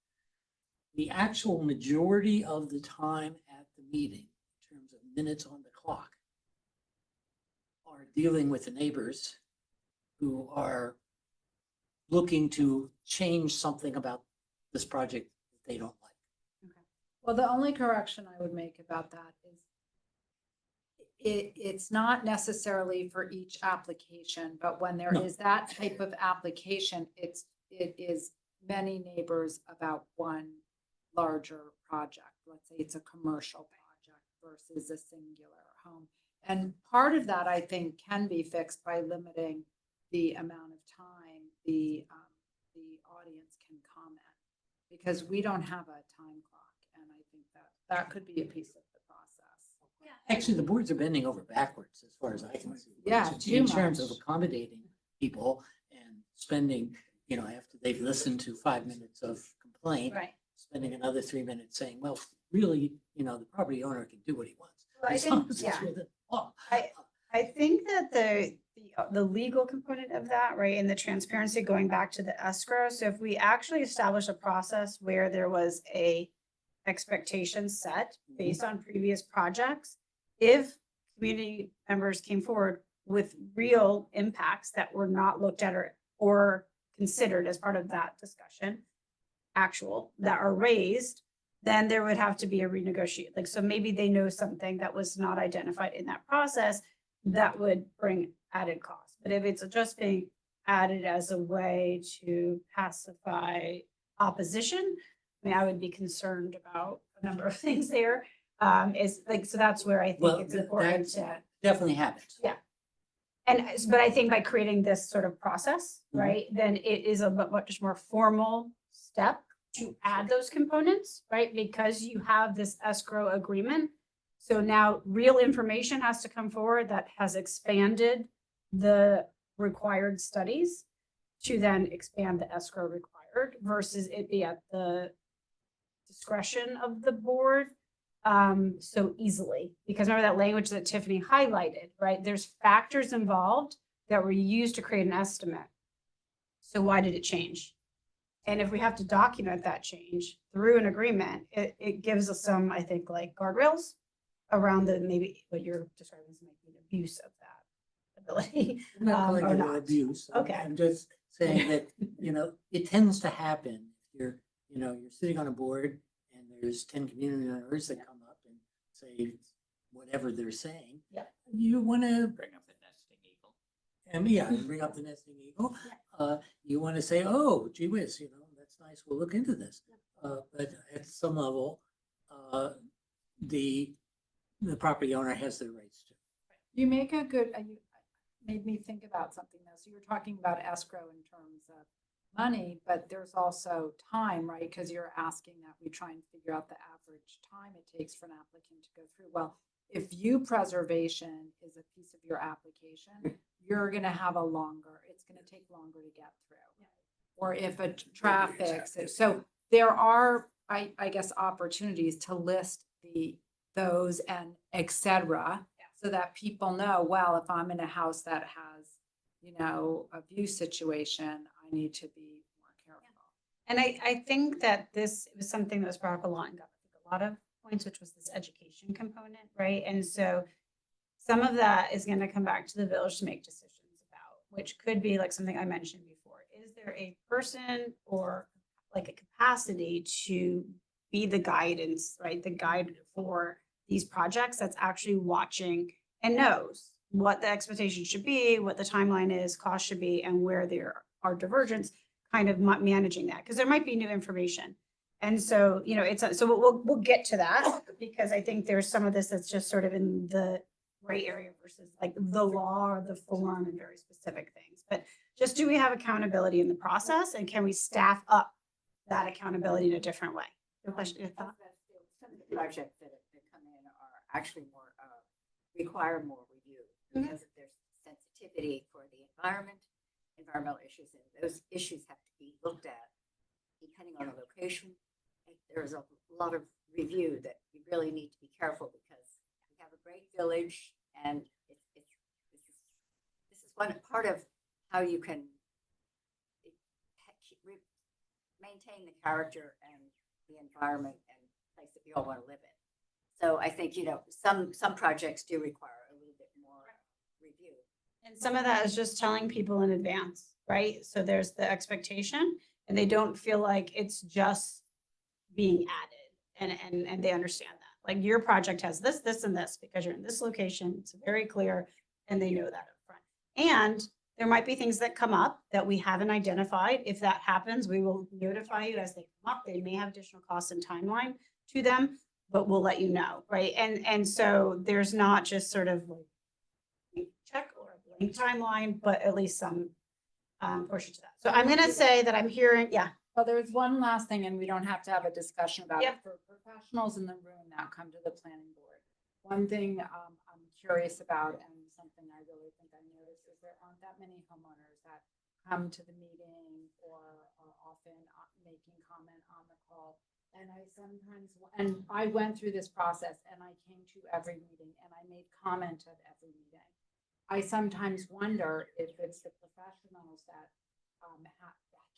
The actual majority of the time at the meeting, in terms of minutes on the clock, are dealing with the neighbors who are looking to change something about this project that they don't like. Well, the only correction I would make about that is it's not necessarily for each application, but when there No. is that type of application, it is many neighbors about one larger project. Let's say it's a commercial project versus a singular home. And part of that, I think, can be fixed by limiting the amount of time the audience can comment. Because we don't have a time clock, and I think that could be a piece of the process. Actually, the boards are bending over backwards as far as I can see. Yeah, In too terms of much. accommodating people and spending, after they've listened to 5 minutes of complaint, Right. spending another 3 minutes saying, well, really, the property owner can do what he wants. Well, I as long think- as it's yeah. within law. I think that the legal component of that, right, and the transparency going back to the escrow. So if we actually establish a process where there was a expectation set based on previous projects, if community members came forward with real impacts that were not looked at or considered as part of that discussion, that are raised, then there would have to be a renegotiate. Like, so maybe they know something that was not identified in that process that would bring added cost. But if it's just being added as a way to pacify opposition, I mean, I would be concerned about a number of things there. So that's where I Well, think it's important to. that definitely happens. Yeah. But I think by creating this sort of process, Mhm. right, then it is a much more formal step to add those components, right? Because you have this escrow agreement. So now real information has to come forward that has expanded the required studies to then expand the escrow required versus it be at the discretion of the board so easily. Because remember that language that Tiffany highlighted, right? There's factors involved that were used to create an estimate. So why did it change? And if we have to document that change through an agreement, it gives us some, I think, like guardrails around maybe what you're describing as maybe an abuse of that. ability. I'm not calling or it not. abuse. Okay. I'm just saying that, it tends to happen. You're sitting on a board and there's 10 community members that come up and say whatever they're saying. Yeah. You want to, Bring up the nesting eagle. bring up the nesting eagle. You want to say, oh, gee whiz, that's nice. We'll look into this. But at some level, the property owner has their rights to. You make a good, you made me think about something though. So you're talking about escrow in terms of money, but there's also time, right? Because you're asking that we try and figure out the average time it takes for an applicant to go through. Well, if view preservation is a piece of your application, you're going to have it's going to take longer to get through. Or if a traffic, so there are, I guess, opportunities to list those and et cetera, so that people know, well, if I'm in a house that has, a view situation, I need to be more careful. And I think that this was something that was brought up a lot and got a lot of points, which was this education component, right? And so some of that is going to come back to the village to make decisions about, which could be like something I mentioned before. Is there a person or like a capacity to be the guidance, right? The guide for these projects that's actually watching and knows what the expectation should be, what the timeline is, cost should be, and where there are divergence, kind of managing that, because there might be new information. And so, we'll get to that, because I think there's some of this that's just sort of in the gray area versus like the law or the form and very specific things. But just, do we have accountability in the process, and can we staff up that accountability in a different way? Your question, your thought? Some of the projects that come in are actually more, require more review because of their sensitivity for the environment, environmental issues, and those issues have to be looked at depending on the location. There's a lot of review that we really need to be careful, because we have a great village, and this is one part of how you can maintain the character and the environment and place that we all want to live in. So I think, some projects do require a little bit more review. And some of that is just telling people in advance, right? So there's the expectation, and they don't feel like it's just being added, and they understand that. Like, your project has this, this, and this, because you're in this location. It's very clear, and they know that up front. And there might be things that come up that we haven't identified. If that happens, we will notify you as they come up. They may have additional costs and timeline to them, but we'll let you know, right? And so there's not just sort of like check or a blank timeline, but at least some portion to that. So I'm gonna say that I'm hearing, Well, there's one last thing, and we don't have to have a discussion about it. Yep. For professionals in the room that come to the planning board. One thing I'm curious about, and something I really think I noticed, is there aren't that many homeowners that come to the meeting or are often making comment on the call. And I went through this process, and I came to every meeting, and I made comment at every meeting. I sometimes wonder if it's the professionals that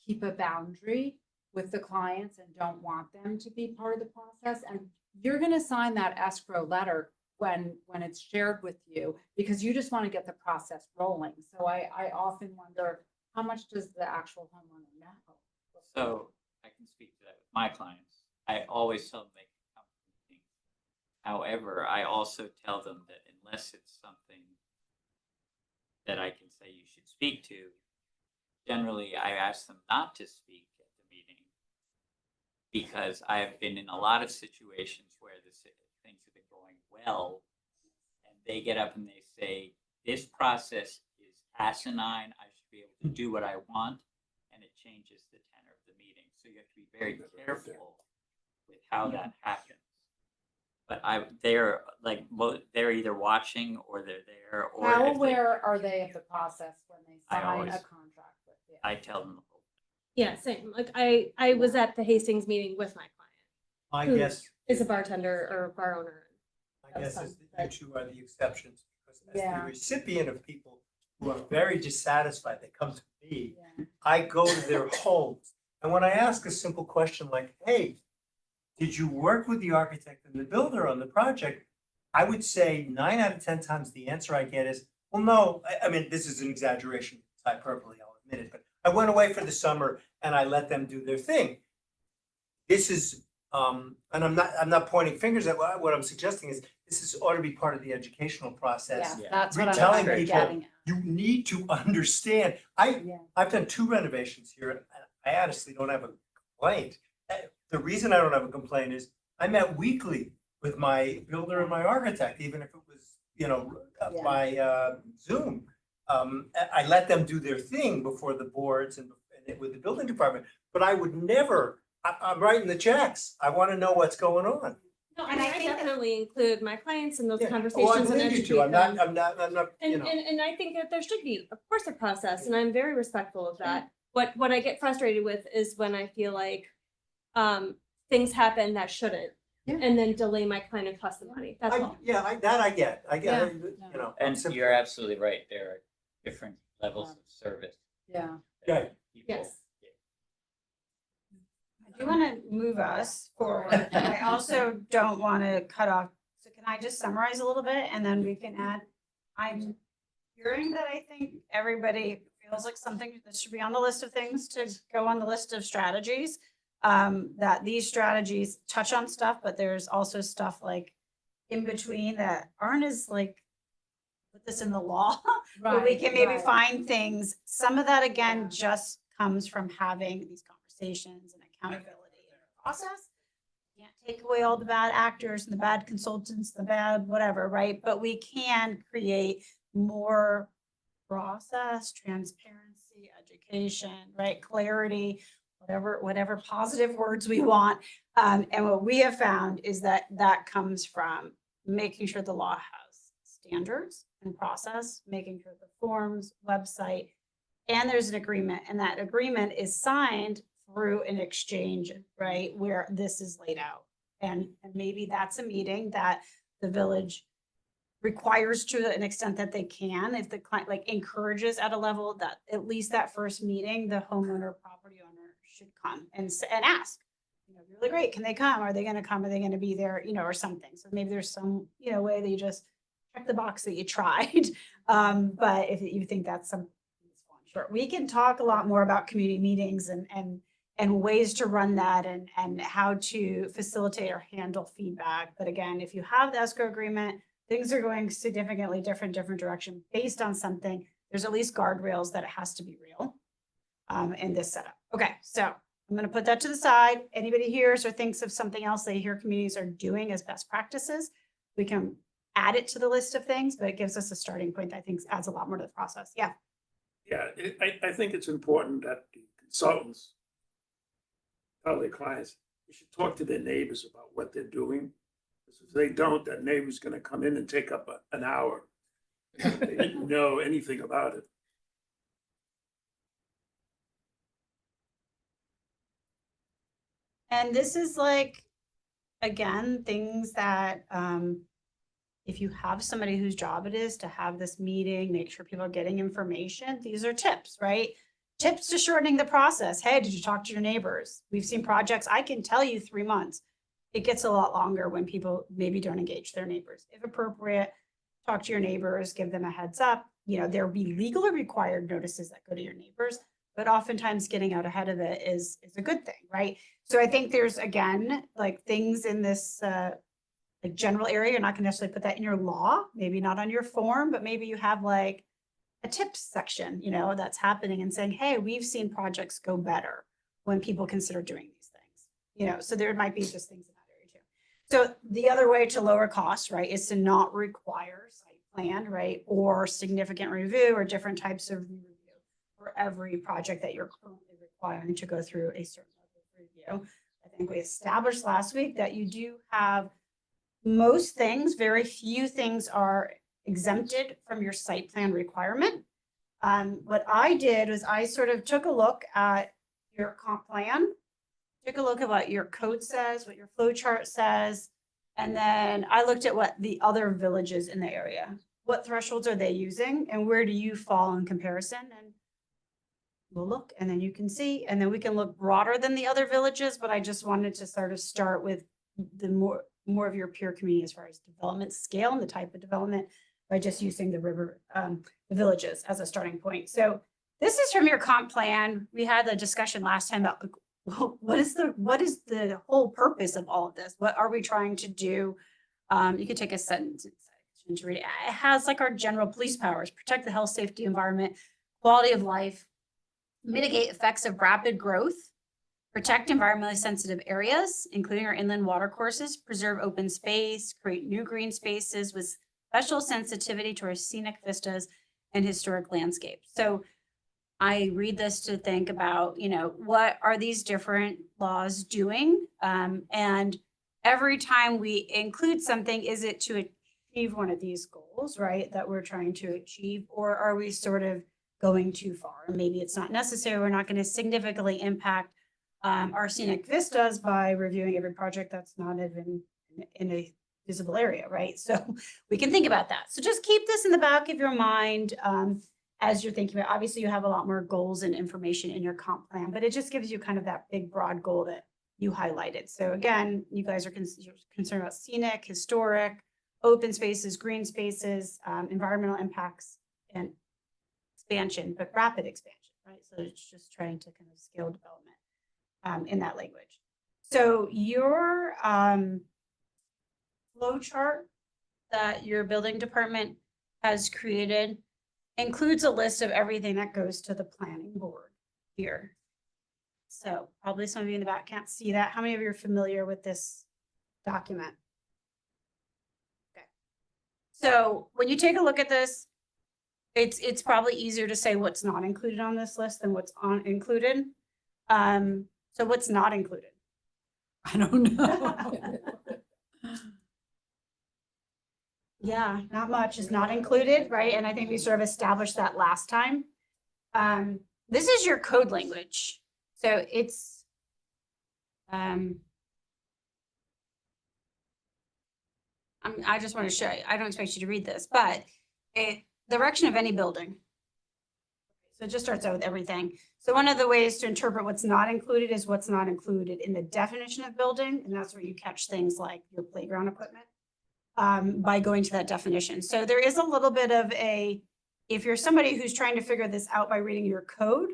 keep a boundary with the clients and don't want them to be part of the process. And you're going to sign that escrow letter when it's shared with you, because you just want to get the process rolling. So I often wonder, how much does the actual homeowner know? So I can speak to that with my clients. I always tell them they can come to meetings. However, I also tell them that unless it's something that I can say you should speak to, generally I ask them not to speak at the meeting, because I have been in a lot of situations where things have been going well, and they get up and they say, this process is asinine, I should be able to do what I want, and it changes the tenor of the meeting. So you have to be very careful with how that happens. But they're either watching or they're there, or How if they- aware are they of the process when they I sign always- a contract with you? I tell them the whole thing. Yeah, same. Like I was at the Hastings meeting with my client, My Who guess, is a bartender or bar owner. my guess is that you two are the exceptions, because as Yeah. the recipient of people who are very dissatisfied, that come to me, Yeah. I go to their homes. And when I ask a simple question like, hey, did you work with the architect and the builder on the project? I would say 9 out of 10 times the answer I get is, Well, no, I mean, this is an exaggeration, it's hyperbole, I'll admit it, but I went away for the summer and I let them do their thing. This is, and I'm not pointing fingers at what I'm suggesting is this ought to be part of the educational process. Yeah, that's what Retelling I'm people, getting at. you need to understand. Yeah. I've done 2 renovations here, and I honestly don't have a complaint. The reason I don't have a complaint is I met weekly with my builder and my architect, even if it was, Yeah. by Zoom. I let them do their thing before the boards and with the building department, but I would never, I'm writing the checks. I want to know what's going on. No, And and I I think that- definitely include my clients in those Yeah. Oh, I conversations and believe you educate to. I'm them. not, And I think that there should be, of course, a process, and I'm very respectful of that. What I get frustrated with is when I feel like things happen that shouldn't, Yeah. and then delay my client and cost them money. That's all. I get, Yeah. And I'm you're absolutely right, there are different levels of service. Yeah. Right. People Yes. get. I do want to move us forward. I also don't want to cut off. So can I just summarize a little bit and then we can add? I'm hearing that I think everybody feels like something that should be on the list of things to go on the list of strategies. That these strategies touch on stuff, but there's also stuff like in between that aren't as like, put this in the law, but we can maybe find things. Some of that again just comes from having these conversations and accountability in the process. Can't take away all the bad actors and the bad consultants, the bad whatever, right? But we can create more process, transparency, education, right? Clarity, whatever positive words we want. And what we have found is that comes from making sure the law has standards and process, making sure the forms, website, and there's an agreement, and that agreement is signed through an exchange, right, where this is laid out. And maybe that's a meeting that the village requires to an extent that they can, if the client like encourages at a level that at least that first meeting, the homeowner, property owner should come and ask, really great, can they come? Are they gonna come? Are they gonna be there? Or something. So maybe there's some, way that you just check the box that you tried. But if you think that's something that's falling short, we can talk a lot more about community meetings and ways to run that and how to facilitate or handle feedback. But again, if you have the escrow agreement, things are going significantly different direction based on something. There's at least guardrails that it has to be real in this setup. Okay, so I'm going to put that to the side. Anybody hears or thinks of something else they hear communities are doing as best practices, we can add it to the list of things, but it gives us a starting point that I think adds a lot more to the process. Yeah. Yeah, I think it's important that the consultants tell their clients, they should talk to their neighbors about what they're doing. Because if they don't, that neighbor's gonna come in and take up an hour. They didn't know anything about it. And this is like, again, things that if you have somebody whose job it is to have this meeting, make sure people are getting information, these are tips, right? Tips to shortening the process. Hey, did you talk to your neighbors? We've seen projects, I can tell you 3 months. It gets a lot longer when people maybe don't engage their neighbors. If appropriate, talk to your neighbors, give them a heads up. There'll be legally required notices that go to your neighbors, but oftentimes getting out ahead of it is a good thing, right? So I think there's, again, like things in this like general area, you're not gonna necessarily put that in your law, maybe not on your form, but maybe you have like a tips section, that's happening and saying, hey, we've seen projects go better when people consider doing these things, so there might be just things in that area too. So the other way to lower costs, right, is to not require site plan, right, or significant review or different types of review for every project that you're currently requiring to go through a certain level of review. I think we established last week that you do have most things, very few things are exempted from your site plan requirement. What I did was I sort of took a look at your comp plan, took a look at what your code says, what your flow chart says, and then I looked at what the other villages in the area, what thresholds are they using and where do you fall in comparison? And we'll look and then you can see, and then we can look broader than the other villages, but I just wanted to sort of start with the more of your peer community as far as development scale and the type of development by just using the river, the villages as a starting point. So this is from your comp plan. We had a discussion last time about what is the whole purpose of all of this? What are we trying to do? You could take a sentence to read it. It has like our general police powers: protect the health, safety, environment, quality of life, mitigate effects of rapid growth, protect environmentally sensitive areas, including our inland watercourses, preserve open space, create new green spaces with special sensitivity to our scenic vistas and historic landscapes. So I read this to think about, what are these different laws doing? And every time we include something, is it to achieve one of these goals, right, that we're trying to achieve, or are we sort of going too far? And maybe it's not necessary. We're not going to significantly impact our scenic vistas by reviewing every project that's not even in a visible area, right? So we can think about that. So just keep this in the back of your mind as you're thinking about. Obviously, you have a lot more goals and information in your comp plan, but it just gives you kind of that big broad goal that you highlighted. So again, you guys are concerned about scenic, historic, open spaces, green spaces, environmental impacts, and expansion, but rapid expansion, right? So it's just trying to kind of scale development in that language. So your flow chart that your building department has created includes a list of everything that goes to the planning board here. So probably some of you in the back can't see that. How many of you are familiar with this document? Okay. So when you take a look at this, it's probably easier to say what's not included on this list than what's included. So what's not included? I don't know. Yeah, not much is not included, right? And I think we sort of established that last time. This is your code language. So it's, I just want to show you, I don't expect you to read this, but the erection of any building. So it just starts out with everything. So one of the ways to interpret what's not included is what's not included in the definition of building. And that's where you catch things like your playground equipment by going to that definition. So there is a little bit of if you're somebody who's trying to figure this out by reading your code,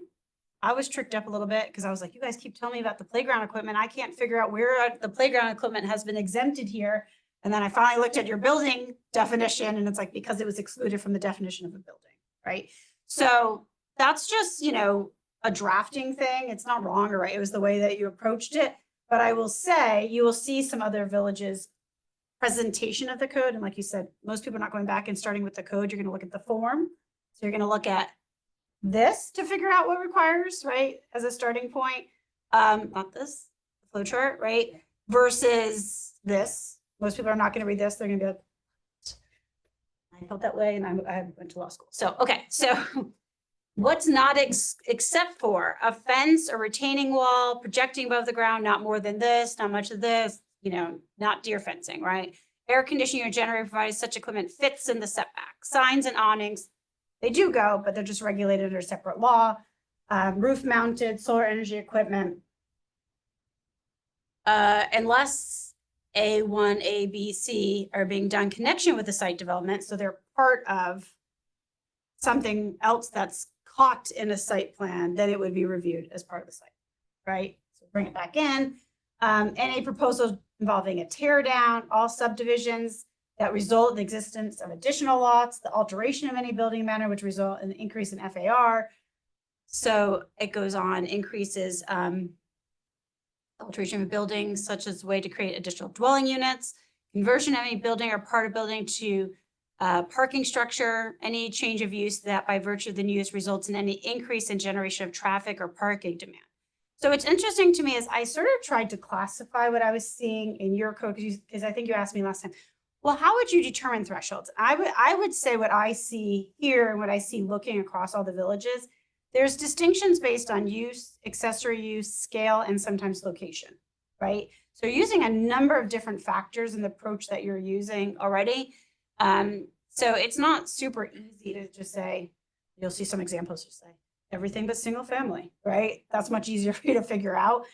I was tricked up a little bit because I was like, you guys keep telling me about the playground equipment. I can't figure out where the playground equipment has been exempted here. And then I finally looked at your building definition and it's like, because it was excluded from the definition of a building, right? So that's just, a drafting thing. It's not wrong or right. It was the way that you approached it. But I will say, you will see some other villages' presentation of the code. And like you said, most people are not going back and starting with the code. You're going to look at the form. So you're going to look at this to figure out what requires, right, as a starting point. Not this, the flow chart, right? Versus this. Most people are not going to read this. They're going to be like, I felt that way and I went to law school. So, okay. So what's not except for a fence or retaining wall projecting above the ground, not more than this, not much of this, not deer fencing, right? Air conditioning or generator provided such equipment fits in the setback. Signs and awnings, they do go, but they're just regulated under separate law. Roof mounted solar energy equipment. Unless A1, A, B, C are being done in connection with the site development. So they're part of something else that's caught in a site plan, then it would be reviewed as part of the site, right? So bring it back in. Any proposal involving a tear down, all subdivisions that result in the existence of additional lots, the alteration of any building manner which result in an increase in FAR. So it goes on, increases alteration of buildings such as a way to create additional dwelling units, conversion of any building or part of building to parking structure, any change of use that by virtue of the new use results in any increase in generation of traffic or parking demand. So what's interesting to me is I sort of tried to classify what I was seeing in your code because I think you asked me last time, well, how would you determine thresholds? I would say what I see here and what I see looking across all the villages, there's distinctions based on use, accessory use, scale, and sometimes location, right? So you're using a number of different factors in the approach that you're using already. So it's not super easy to just say, you'll see some examples just say, everything but single family, right? That's much easier for you to figure out.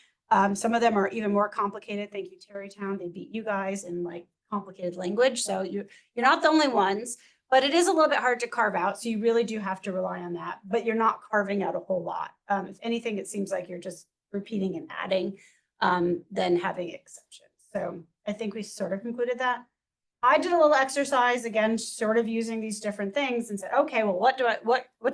Some of them are even more complicated. Thank you, Terrytown. They beat you guys in like complicated language. So you're not the only ones, But it is a little bit hard to carve out, so you really do have to rely on that, but you're not carving out a whole lot. If anything, it seems like you're just repeating and adding, than having exceptions. So I think we sort of concluded that. I did a little exercise, again, sort of using these different things and said, okay, well, what do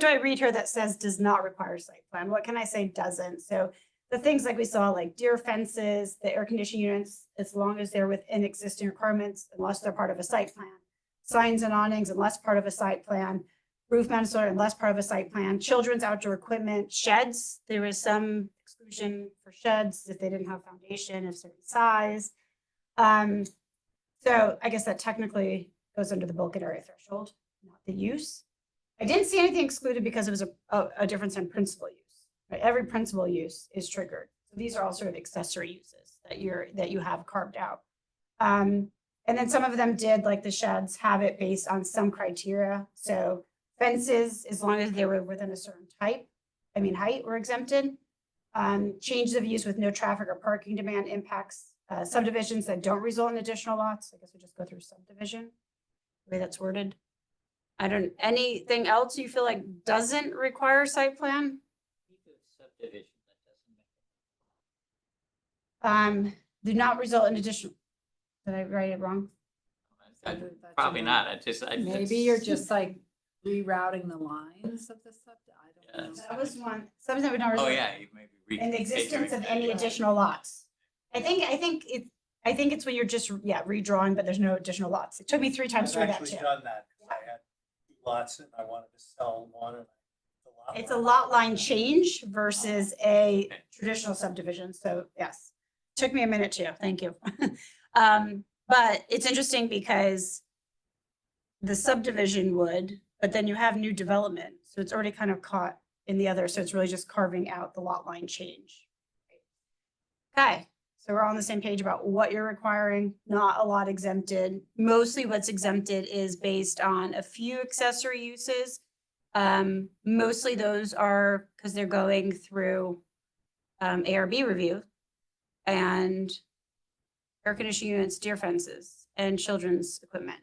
I read here that says does not require site plan? What can I say doesn't? So the things like we saw, like deer fences, the air conditioning units, as long as they're within existing requirements, unless they're part of a site plan. Signs and awnings, unless part of a site plan. Roof mounted solar, unless part of a site plan. Children's outdoor equipment, sheds. There was some exclusion for sheds if they didn't have foundation of certain size. So I guess that technically goes under the bulkhead area threshold, not the use. I didn't see anything excluded because it was a difference in principal use. Right? Every principal use is triggered. So these are all sort of accessory uses that you have carved out. And then some of them did, like the sheds, have it based on some criteria. So fences, as long as they were within a certain height, were exempted. Changes of use with no traffic or parking demand impacts subdivisions that don't result in additional lots. I guess we just go through subdivision, the way that's worded. Anything else you feel like doesn't require site plan? Subdivision that doesn't. Do not result in additional, did I write it wrong? Probably not. Maybe you're just like rerouting the lines of the I don't know. That was one, something that would not result. Oh, yeah, you maybe. In the existence of any additional lots. I think it's when you're just, redrawing, but there's no additional lots. It took me 3 times to I've read that actually too. done that, because I had 2 lots and I wanted to sell one and It's a lot line change versus a traditional subdivision. So yes, took me a minute too. Thank you. But it's interesting because the subdivision would, but then you have new development. So it's already kind of caught in the other. So it's really just carving out the lot line change. Okay. So we're all on the same page about what you're requiring, not a lot exempted. Mostly what's exempted is based on a few accessory uses. Mostly those are because they're going through ARB review and air conditioning units, deer fences, and children's equipment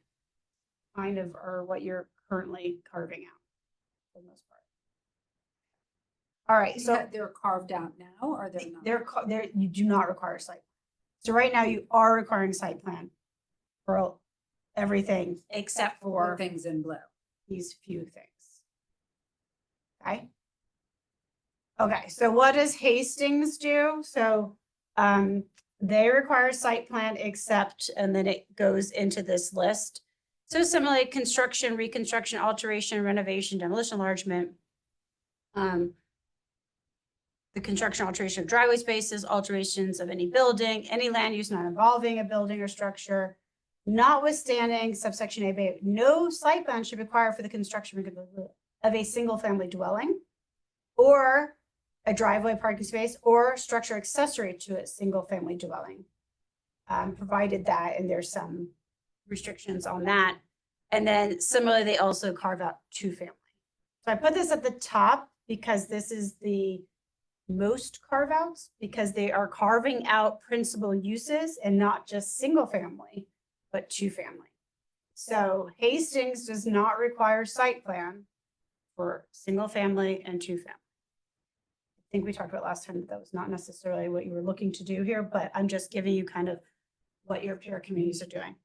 kind of are what you're currently carving out for the most part. All right, so They're carved out now or they're not? you do not require a site plan. So right now you are requiring site plan for everything except for Things in blue. these few things. Okay. Okay, so what does Hastings do? So they require site plan except, and then it goes into this list. So similarly, construction, reconstruction, alteration, renovation, demolition, enlargement. The construction, alteration of driveway spaces, alterations of any building, any land use not involving a building or structure, notwithstanding subsection A, no site plan should be required for the construction of a single family dwelling or a driveway, parking space, or structure accessory to a single family dwelling. Provided that, and there's some restrictions on that. And then similarly, they also carve out 2 family. So I put this at the top because this is the most carve outs, because they are carving out principal uses and not just single family, but 2 family. So Hastings does not require site plan for single family and 2 family. I think we talked about last time that was not necessarily what you were looking to do here, but I'm just giving you kind of what your peer communities are doing.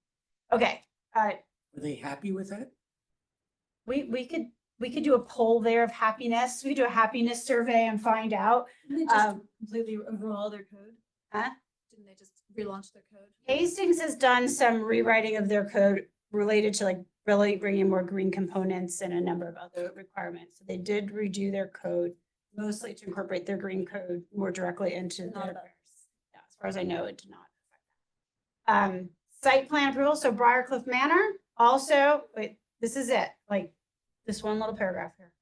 Okay. Were they happy with that? We could do a poll there of happiness. We could do a happiness survey and find out. Didn't they just completely overhaul their code? Huh? Didn't they just relaunch their code? Hastings has done some rewriting of their code related to like really bringing more green components and a number of other requirements. So they did redo their code mostly to incorporate their green code more directly into their. Yeah, as far as I know, it did not affect that. Site plan approval. So Briarcliff Manor also, wait, this is it. Like this one little paragraph here.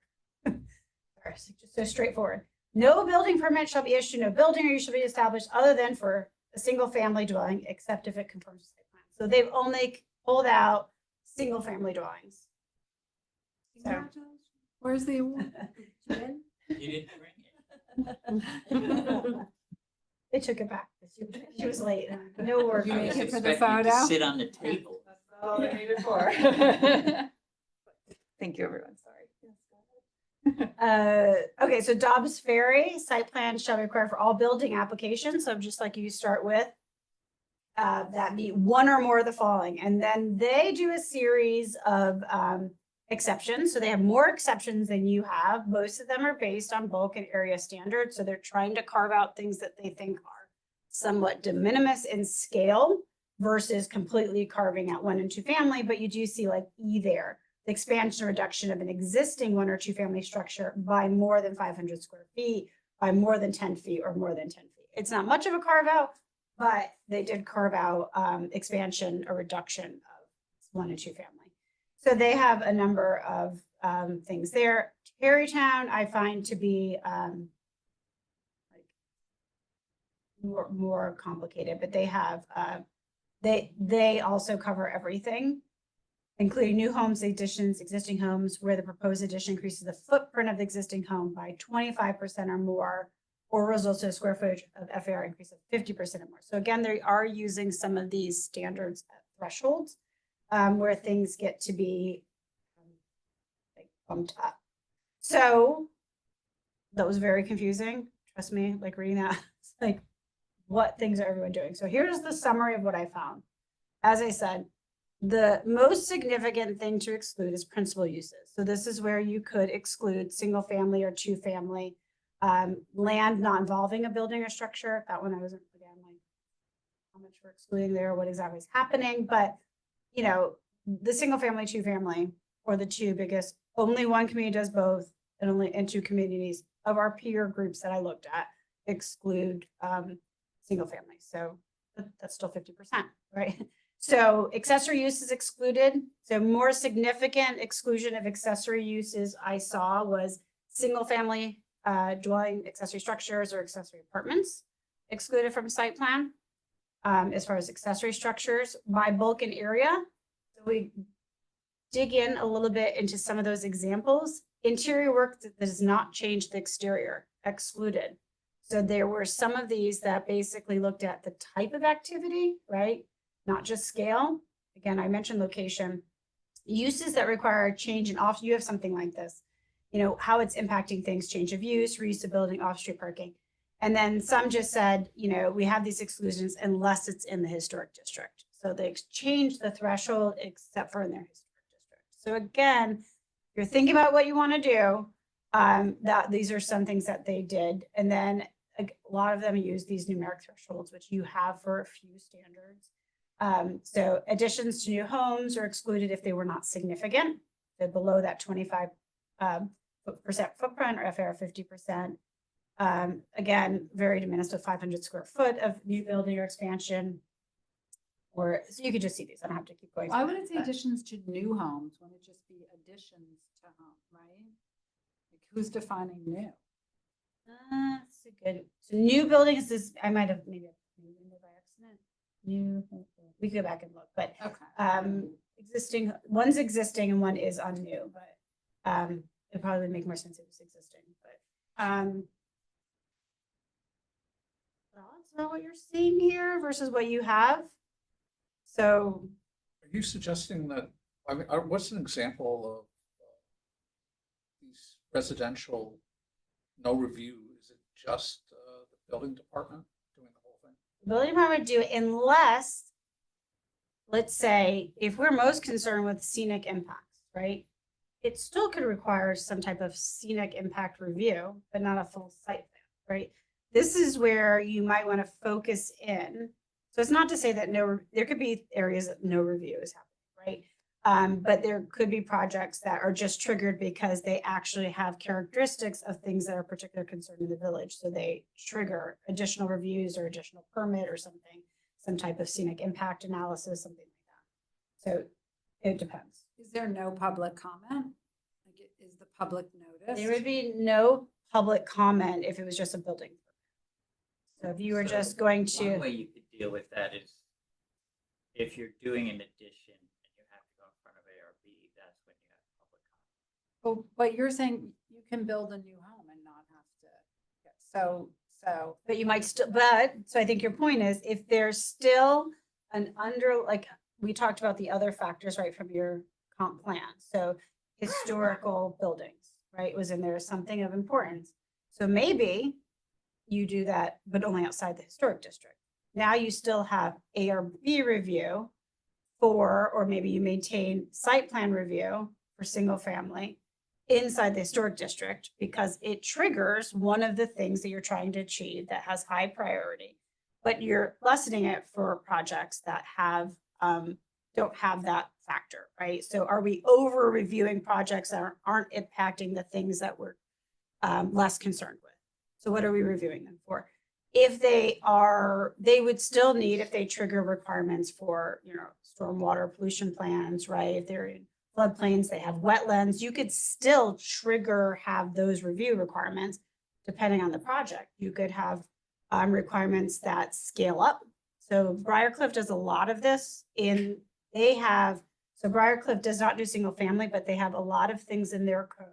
Just so straightforward. No building permit shall be issued, no building or use shall be established other than for a single family dwelling, except if it conforms to site plan. So they've only pulled out single family dwellings. So. Where's the award? You didn't bring it. They took it back. She was late. No work. You make it for the Expect you to photo? Sit on the table. That's all I needed for. Thank you, everyone. Sorry. Okay, so Dobbs Ferry, site plan shall be required for all building applications, so just like you start with. That be one or more of the following, and then they do a series of exceptions, so they have more exceptions than you have. Most of them are based on bulk and area standards, so they're trying to carve out things that they think are somewhat de minimis in scale versus completely carving out 1 and 2 family, but you do see like E there. The expansion or reduction of an existing 1 or 2 family structure by more than 500 square feet, by more than 10 feet or more than 10 feet. It's not much of a carve out, but they did carve out expansion or reduction of 1 and 2 family. So they have a number of things there. Terrytown, I find to be like more complicated, but they have they also cover everything, including new homes, additions, existing homes, where the proposed addition increases the footprint of the existing home by 25% or more, or results in a square footage of FAR increase of 50% or more. So again, they are using some of these standards thresholds where things get to be like bumped up. So that was very confusing. Trust me, like reading that, it's like, what things are everyone doing? So here's the summary of what I found. As I said, the most significant thing to exclude is principal uses. So this is where you could exclude single family or 2 family, land not involving a building or structure. That one I wasn't, again, like how much we're excluding there, what exactly is happening. But, you know, the single family, 2 family, or the 2 biggest, only 1 community does both, and only in 2 communities of our peer groups that I looked at exclude single family. So that's still 50%, right? So accessory use is excluded. So more significant exclusion of accessory uses I saw was single family dwelling accessory structures or accessory apartments excluded from site plan. As far as accessory structures by bulk and area, so we dig in a little bit into some of those examples. Interior work that does not change the exterior, excluded. So there were some of these that basically looked at the type of activity, right? Not just scale. Again, I mentioned location. Uses that require a change in off, you have something like this, you know, how it's impacting things, change of use, reuse of building, off-street parking. And then some just said, you know, we have these exclusions unless it's in the historic district. So they changed the threshold except for in their historic district. So again, you're thinking about what you want to do. That these are some things that they did. And then a lot of them use these numeric thresholds, which you have for a few standards. So additions to new homes are excluded if they were not significant. They're below that 25% footprint or FAR 50%. Again, very diminished with 500 square foot of new building or expansion. Or so you could just see these. I don't have to keep going. Why would it say additions to new homes when it just be additions to home, right? Like who's defining new? That's a good. So new buildings is I might have maybe by accident. New. We could go back and look, but Okay. existing one's existing and one is on new, but it probably would make more sense if it was existing. But that's not what you're seeing here versus what you have. So Are you suggesting that, I mean, what's an example of these residential no review? Is it just the building department doing the whole thing? the building department would do it unless, let's say, if we're most concerned with scenic impacts, right? It still could require some type of scenic impact review, but not a full site plan, right? This is where you might want to focus in. So it's not to say that there could be areas that no review is happening, right? But there could be projects that are just triggered because they actually have characteristics of things that are particular concern in the village. So they trigger additional reviews or additional permit or something, some type of scenic impact analysis, something like that. So it depends. Is there no public comment? Like is the public notice? There would be no public comment if it was just a building. So if you were just going to. One way you could deal with that is if you're doing an addition and you have to go in front of ARB, that's when you have public comment. But you're saying you can build a new home and not have to. So. But you might still, but, so I think your point is if there's still like we talked about the other factors, right, from your comp plan. So historical buildings, right? Was in there something of importance. So maybe you do that, but only outside the historic district. Now you still have ARB review for, or maybe you maintain site plan review for single family inside the historic district because it triggers one of the things that you're trying to achieve that has high priority, but you're lessening it for projects that have, don't have that factor, right? So are we over reviewing projects that aren't impacting the things that we're less concerned with? So what are we reviewing them for? If they are, they would still need, if they trigger requirements for, you know, stormwater pollution plans, right? If they're in floodplains, they have wetlands, you could still trigger, have those review requirements depending on the project. You could have requirements that scale up. So Briarcliff does a lot of this in, they have, so Briarcliff does not do single family, but they have a lot of things in their code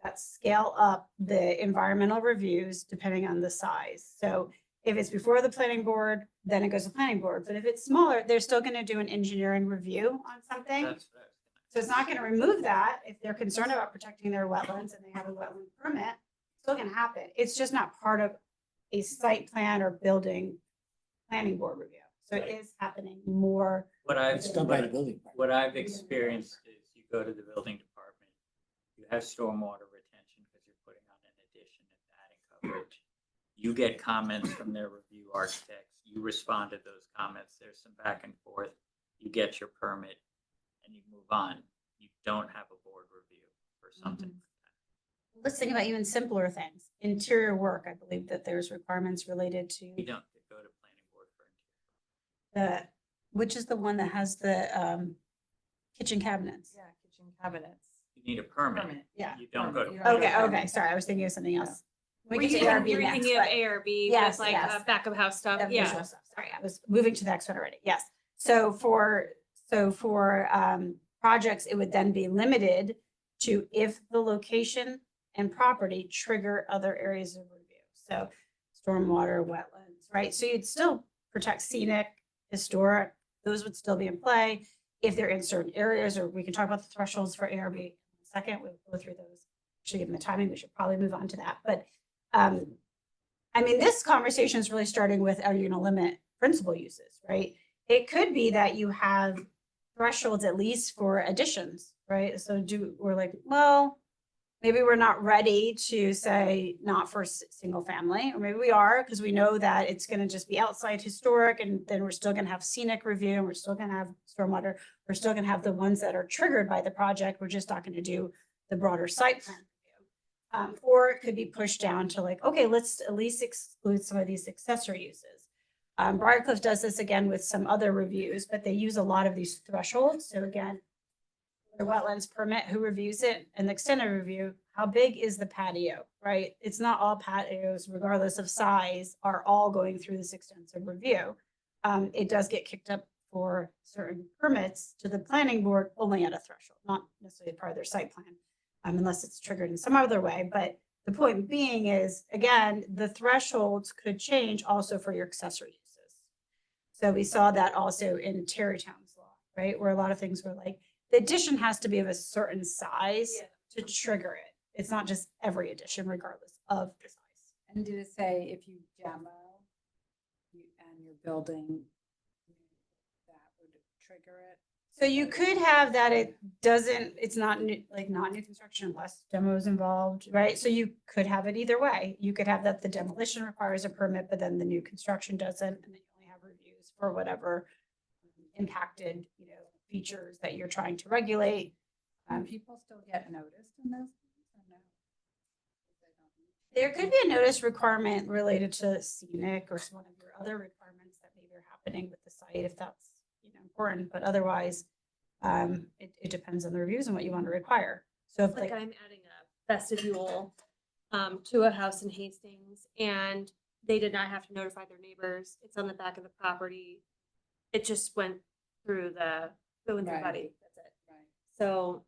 that scale up the environmental reviews depending on the size. So if it's before the planning board, then it goes to planning board. But if it's smaller, they're still going to do an engineering review on something. That's what I was So it's not going to remove that if they're concerned about protecting their wetlands and they have a wetland permit. It's still going to happen. It's just not part of a site plan or building planning board review. So it is happening more. What I've, It's done by the building. department. what I've experienced is you go to the building department, you have stormwater retention because you're putting on an addition and adding coverage. You get comments from their review architects, you respond to those comments, there's some back and forth, you get your permit and you move on. You don't have a board review for something. Let's think about even simpler things. Interior work, I believe that there's requirements related to You don't go to planning board for interior. the, which is the one that has the kitchen cabinets. Yeah, kitchen cabinets. You need a permit. Yeah. You don't go to. Okay, sorry, I was thinking of something else. We Were get you to ARB you were next, thinking of but- ARB Yes, with like yes. back of house stuff? Of Yeah. visual stuff. Sorry, I was moving to the next one already. Yes. So for projects, it would then be limited to if the location and property trigger other areas of review. So stormwater, wetlands, right? So you'd still protect scenic, historic, those would still be in play. If they're in certain areas, or we can talk about the thresholds for ARB in a second, we'll go through those. Actually, given the timing, we should probably move on to that. But I mean, this conversation is really starting with, are you going to limit principal uses, right? It could be that you have thresholds at least for additions, right? So we're like, well, maybe we're not ready to say not for single family, or maybe we are because we know that it's going to just be outside historic, and then we're still going to have scenic review, and we're still going to have stormwater. We're still going to have the ones that are triggered by the project. We're just not going to do the broader site plan. Or it could be pushed down to like, okay, let's at least exclude some of these accessory uses. Briarcliff does this again with some other reviews, but they use a lot of these thresholds. So again, the wetlands permit, who reviews it, and the extended review, how big is the patio, right? It's not all patios, regardless of size, are all going through this extensive review. It does get kicked up for certain permits to the planning board only at a threshold, not necessarily part of their site plan. Unless it's triggered in some other way. But the point being is, again, the thresholds could change also for your accessory uses. So we saw that also in Terrytown's law, right? Where a lot of things were like, the addition has to be of a certain size to trigger it. It's not just every addition regardless of the size. And did it say if you demo and you're building, that would trigger it? So you could have that it doesn't, it's not new, like not new construction unless demo is involved, right? So you could have it either way. You could have that the demolition requires a permit, but then the new construction doesn't, and then you only have reviews for whatever impacted, you know, features that you're trying to regulate. People still get noticed in those things or no? There could be a notice requirement related to scenic or some of your other requirements that maybe are happening with the site if that's, you know, important, but otherwise, it depends on the reviews and what you want to require. So if Like like, I'm adding a vestibule to a house in Hastings, and they did not have to notify their neighbors. It's on the back of the property. It just went through Right. buddy. That's it. Right. So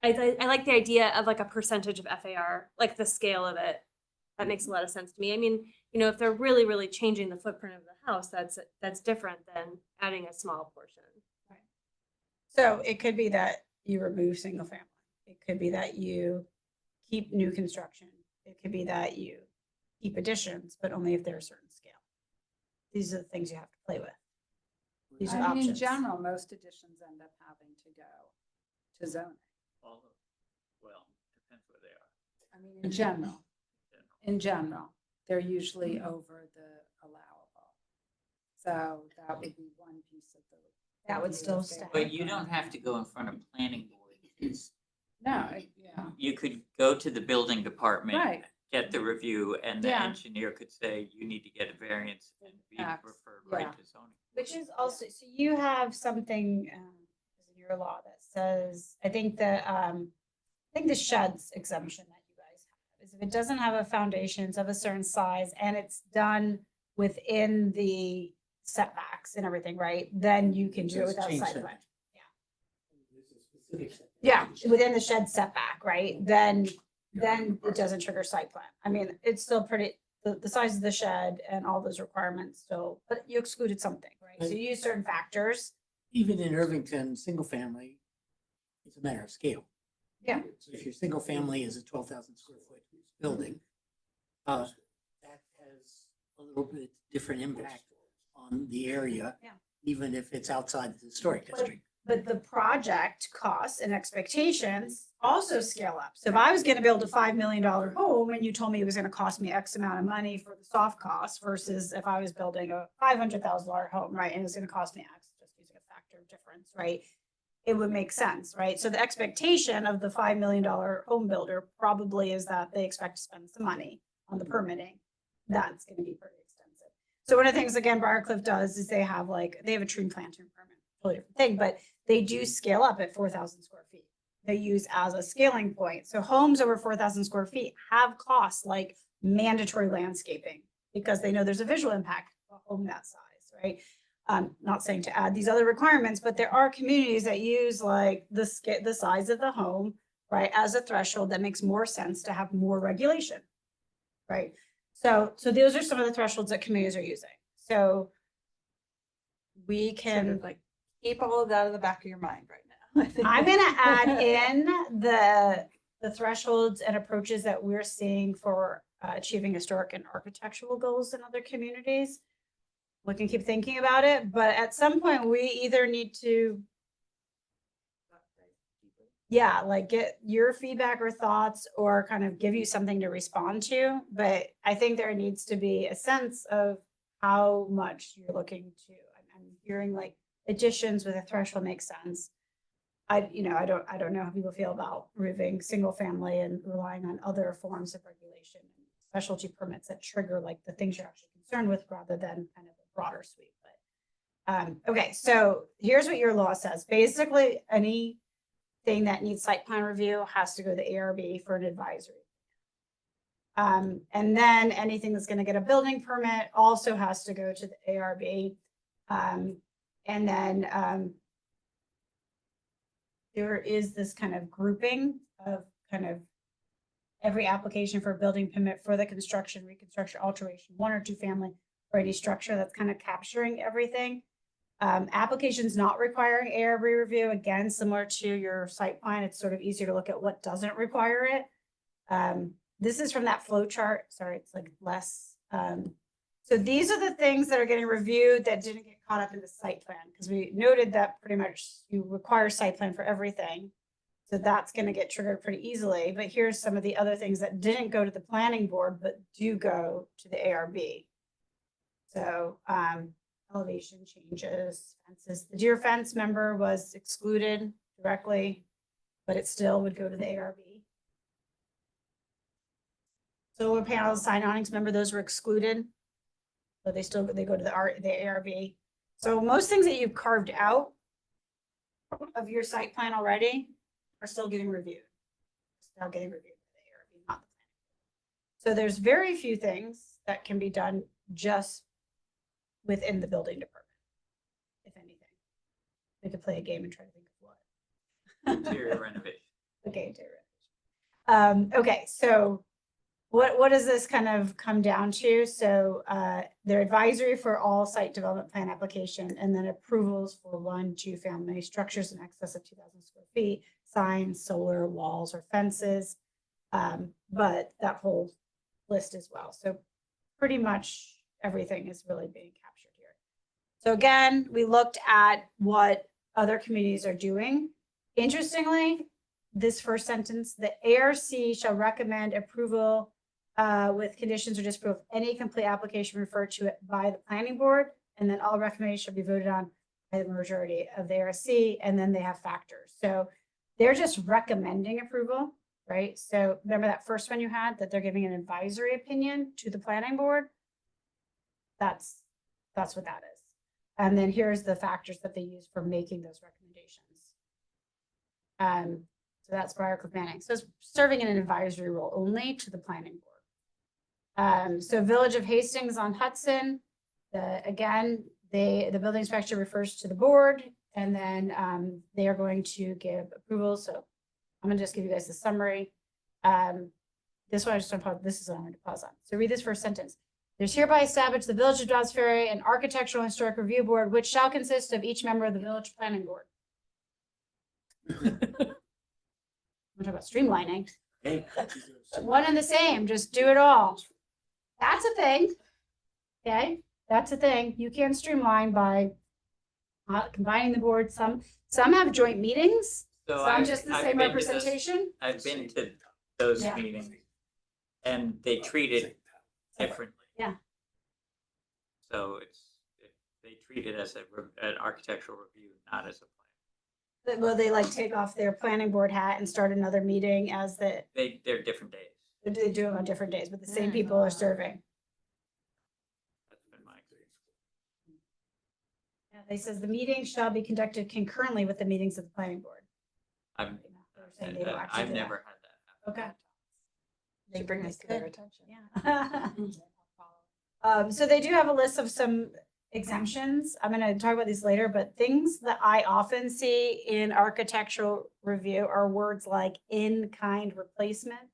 I like the idea of like a percentage of FAR, like the scale of it. That makes a lot of sense to me. I mean, you know, if they're really, really changing the footprint of the house, that's different than adding a small portion. So it could be that you remove single family. It could be that you keep new construction. It could be that you keep additions, but only if they're a certain scale. These are the things you have to play with. These are I mean, in options. general, most additions end up having to go to zoning. All of, well, depends where they are. I mean, in general, they're usually over the allowable. So that would be one piece of the. That would review still if they- stay. But you don't have to go in front of planning board. It's- No, yeah, You could go to the building department. right. Get the review and the Yeah. engineer could say, you need to get a variance and be X, referred right yeah. to zoning. Which is also, so you have something in your law that says, I think the sheds exemption that you guys have is if it doesn't have a foundations of a certain size and it's done within the setbacks and everything, right? Then you can do it without Change site that. plan. There's a specific setback. Yeah, within the shed setback, right? Then it doesn't trigger site plan. I mean, it's still pretty, the size of the shed and all those requirements still, but you excluded something, right? So you use certain factors. Even in Irvington, single family, it's a matter of scale. Yeah. So if your single family is a 12,000 square foot building, that has a little bit different impact on the area. Yeah. Even if it's outside the historic district. But the project costs and expectations also scale up. So if I was gonna build a $5 million home and you told me it was gonna cost me X amount of money for the soft costs versus if I was building a $500,000 home, right, and it's gonna cost me X, just using a factor of difference, right? It would make sense, right? So the expectation of the $5 million home builder probably is that they expect to spend some money on the permitting. That's gonna be pretty extensive. So one of the things, again, Briarcliff does is they have a tree planting permit, totally different thing, but they do scale up at 4,000 square feet. They use as a scaling point. So homes over 4,000 square feet have costs like mandatory landscaping because they know there's a visual impact of a home that size, right? Not saying to add these other requirements, but there are communities that use like the size of the home, right, as a threshold that makes more sense to have more regulation, right? So those are some of the thresholds that communities are using. So we can Like, keep all of that in the back of your mind right now. I'm gonna add in the thresholds and approaches that we're seeing for achieving historic and architectural goals in other communities. We can keep thinking about it, but at some point we either need to, yeah, like get your feedback or thoughts or kind of give you something to respond to. But I think there needs to be a sense of how much you're looking to. I'm hearing like additions with a threshold makes sense. I don't know how people feel about removing single family and relying on other forms of regulation, specialty permits that trigger like the things you're actually concerned with rather than kind of a broader sweep. But okay, so here's what your law says. Basically, anything that needs site plan review has to go to the ARB for an advisory. And then anything that's going to get a building permit also has to go to the ARB. And then there is this kind of grouping of kind of every application for a building permit for the construction, reconstruction, alteration, 1 or 2 family, or any structure that's kind of capturing everything. Applications not requiring ARB review, again, similar to your site plan, it's sort of easier to look at what doesn't require it. This is from that flow chart. Sorry, it's like less. So these are the things that are getting reviewed that didn't get caught up in the site plan, because we noted that pretty much you require site plan for everything. So that's going to get triggered pretty easily. But here's some of the other things that didn't go to the planning board, but do go to the ARB. So elevation changes, fences. The deer fence, member, was excluded directly, but it still would go to the ARB. Solar panels, sign awnings, remember those were excluded, but they go to the ARB. So most things that you've carved out of your site plan already are still getting reviewed. Still getting reviewed by the ARB, not the planning. So there's very few things that can be done just within the building department, if anything. We could play a game and try to think of what. Interior renovation. Okay, interior renovation. Okay, so what does this kind of come down to? So they're advisory for all site development plan application, and then approvals for 1, 2 family structures in excess of 2,000 square feet, signs, solar, walls, or fences. But that whole list as well. So pretty much everything is really being captured here. So again, we looked at what other communities are doing. Interestingly, this first sentence, the ARC shall recommend approval with conditions or disapproval of any complete application referred to it by the planning board, and then all recommendations shall be voted on by the majority of the ARC, and then they have factors. So they're just recommending approval, right? So remember that first one you had, that they're giving an advisory opinion to the planning board? That's what that is. And then here's the factors that they use for making those recommendations. So that's prior planning. So it's serving in an advisory role only to the planning board. So Village of Hastings on Hudson, again, the building inspector refers to the board, and then they are going to give approval. So I'm gonna just give you guys the summary. This one I just want to pause. This is what I'm going to pause on. So read this first sentence. There's hereby established the Village of Dobbs Ferry an architectural and historic review board, which shall consist of each member of the village planning board. We're talking about streamlining. Hey. One and the same, just do it all. That's a thing. Okay, that's a thing. You can streamline by combining the board. Some have joint meetings. So Some just the I've same been to those- representation. I've been to those Yeah. meetings and they treat it differently. Yeah. So they treat it as an architectural review, not as a plan. Will they like take off their planning board hat and start another meeting as they're They're different days. they do them on different days, but the same people are serving? That's been my experience. Yeah, they says the meeting shall be conducted concurrently with the meetings of the planning board. I've They're saying they don't actually I've do that. never had that. Okay. They bring this to their attention. Yeah. So they do have a list of some exemptions. I'm going to talk about these later, but things that I often see in architectural review are words like in-kind replacement,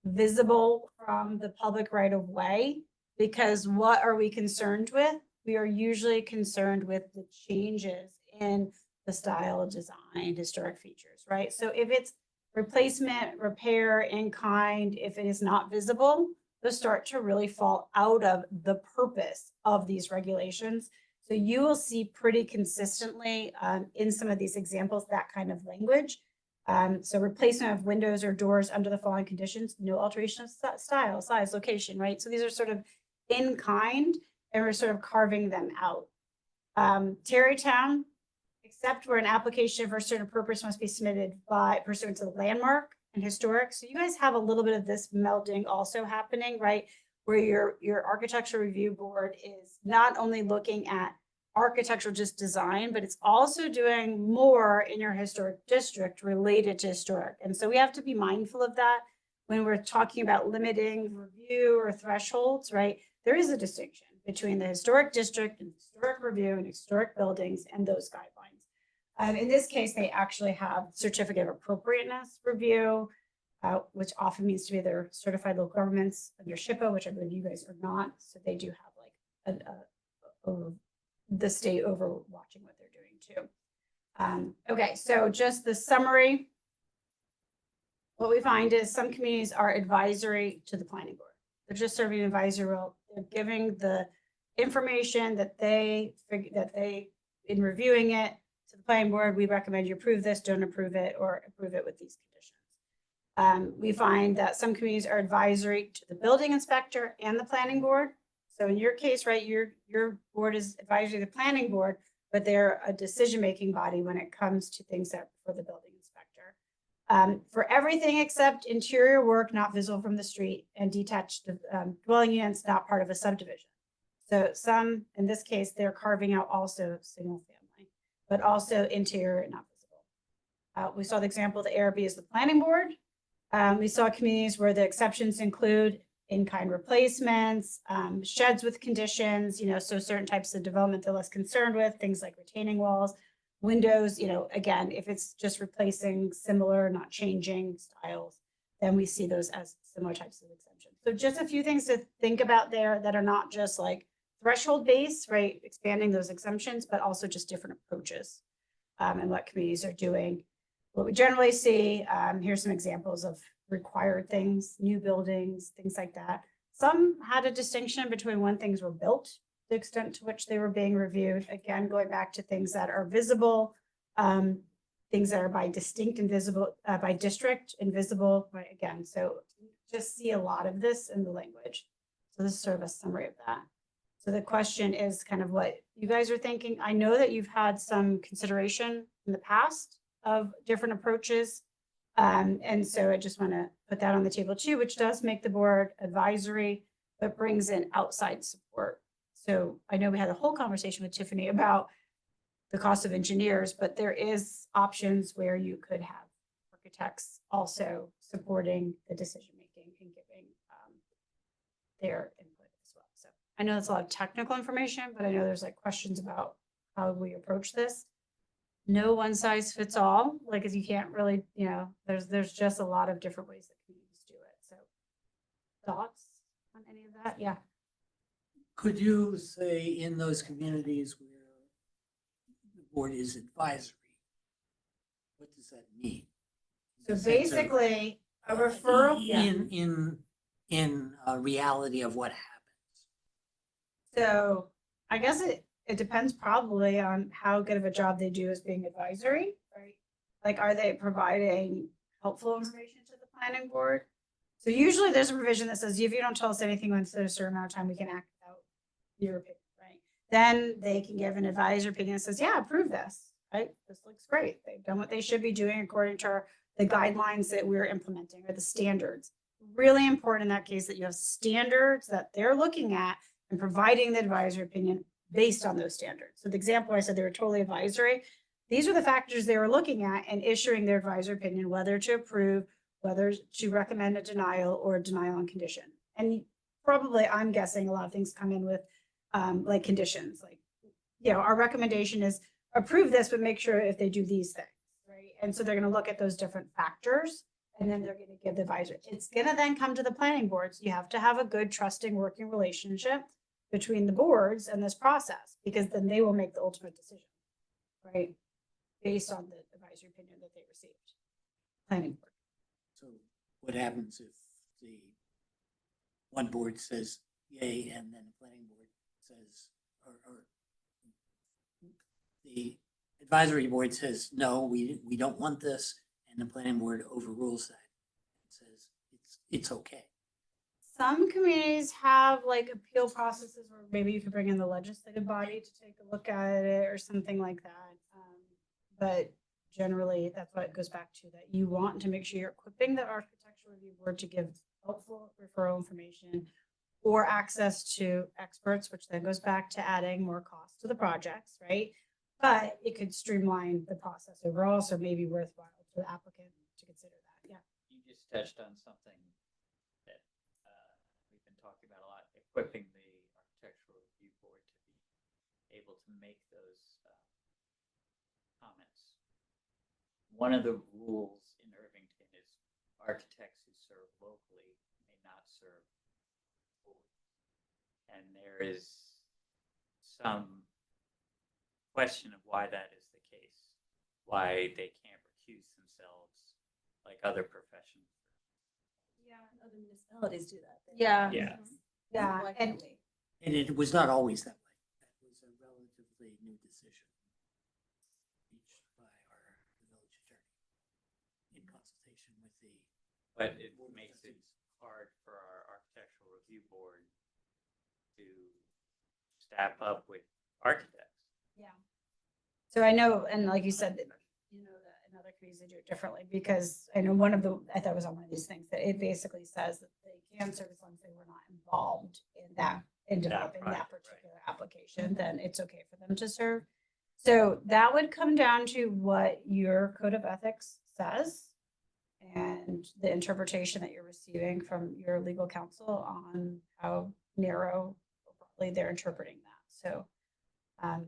visible from the public right of way, because what are we concerned with? We are usually concerned with the changes in the style of design, historic features, right? So if it's replacement, repair, in kind, if it is not visible, they'll start to really fall out of the purpose of these regulations. So you will see pretty consistently in some of these examples, that kind of language. So replacement of windows or doors under the following conditions, no alteration of style, size, location, right? So these are sort of in kind, and we're sort of carving them out. Terrytown, except where an application for a certain purpose must be submitted by pursuant to the landmark and historic. So you guys have a little bit of this melding also happening, right? Where your architectural review board is not only looking at architectural just design, but it's also doing more in your historic district related to historic. And so we have to be mindful of that when we're talking about limiting review or thresholds, right? There is a distinction between the historic district and historic review and historic buildings and those guidelines. In this case, they actually have certificate of appropriateness review, which often means to be their certified local governments under SHPA, which I believe you guys are not. So they do have like the state overwatching what they're doing too. Okay, so just the summary. What we find is some communities are advisory to the planning board. They're just serving an advisory role. They're giving the information that they in reviewing it to the planning board, we recommend you approve this, don't approve it, or approve it with these conditions. We find that some communities are advisory to the building inspector and the planning board. So in your case, right, your board is advisory to the planning board, but they're a decision-making body when it comes to things that for the building inspector. For everything except interior work not visible from the street and detached dwelling units not part of a subdivision. So some, in this case, they're carving out also single family, but also interior and not visible. We saw the example of the ARB is the planning board. We saw communities where the exceptions include in-kind replacements, sheds with conditions, so certain types of development they're less concerned with, things like retaining walls, windows, again, if it's just replacing similar, not changing styles. then we see those as similar types of exemptions. So just a few things to think about there that are not just like threshold based, right? Expanding those exemptions, but also just different approaches and what communities are doing. What we generally see, here's some examples of required things, new buildings, things like that. Some had a distinction between when things were built, the extent to which they were being reviewed. Again, going back to things that are visible, things that are by distinct and visible, by district, invisible, right? Again, so just see a lot of this in the language. So this is sort of a summary of that. So the question is kind of what you guys are thinking. I know that you've had some consideration in the past of different approaches. And so I just want to put that on the table too, which does make the board advisory, but brings in outside support. So I know we had a whole conversation with Tiffany about the cost of engineers, but there is options where you could have architects also supporting the decision-making and giving their input as well. So I know that's a lot of technical information, but I know there's like questions about how we approach this. No one size fits all, like, as you can't really, there's just a lot of different ways that communities do it. So thoughts on any of that? Yeah. Could you say in those communities where the board is advisory, what does that mean? So In the sense of, basically, a referral. in reality of what happens. So I guess it depends probably on how good of a job they do as being advisory, right? Like, are they providing helpful information to the planning board? So usually there's a provision that says, if you don't tell us anything within a certain amount of time, we can act out your opinion, right? Then they can give an advisory opinion that says, yeah, approve this, right? This looks great. They've done what they should be doing according to the guidelines that we're implementing or the standards. Really important in that case that you have standards that they're looking at and providing the advisory opinion based on those standards. So the example I said, they were totally advisory. These are the factors they were looking at and issuing their advisory opinion, whether to approve, whether to recommend a denial or a denial on condition. And probably, I'm guessing a lot of things come in with like conditions, like, our recommendation is approve this, but make sure if they do these things, right? And so they're going to look at those different factors and then they're going to give the advisory. It's going to then come to the planning boards. You have to have a good, trusting, working relationship between the boards and this process, because then they will make the ultimate decision, right? Based on the advisory opinion that they received. Planning board. So what happens if the one board says yay and then the planning board says, or the advisory board says, no, we don't want this, and the planning board overrules that and says it's okay. Some communities have like appeal processes where maybe you could bring in the legislative body to take a look at it or something like that. But generally, that's what it goes back to, that you want to make sure you're equipping the architectural review board to give helpful referral information or access to experts, which then goes back to adding more cost to the projects, right? But it could streamline the process overall, so maybe worthwhile for the applicant to consider that. Yeah. You just touched on something that we've been talking about a lot, equipping the architectural review board to be able to make those comments. One of the rules in Irvington is architects who serve locally may not serve boards. And there is some question of why that is the case, why they can't recuse themselves like other professions. Yeah, other municipalities do that. Yeah. Yeah. Yeah. Why And can't we? And it was not always that way. That was a relatively new decision reached by our village attorney in consultation with the. But it makes it hard for our architectural review board to staff up with architects. yeah. So I know, and like you said, that in other communities they do it differently, because I know I thought it was on one of these things, that it basically says that they can serve as long as they were not involved in developing that particular application, then it's okay for them to serve. So that would come down to what your code of ethics says and the interpretation that you're receiving from your legal counsel on how narrow or broadly they're interpreting that. So I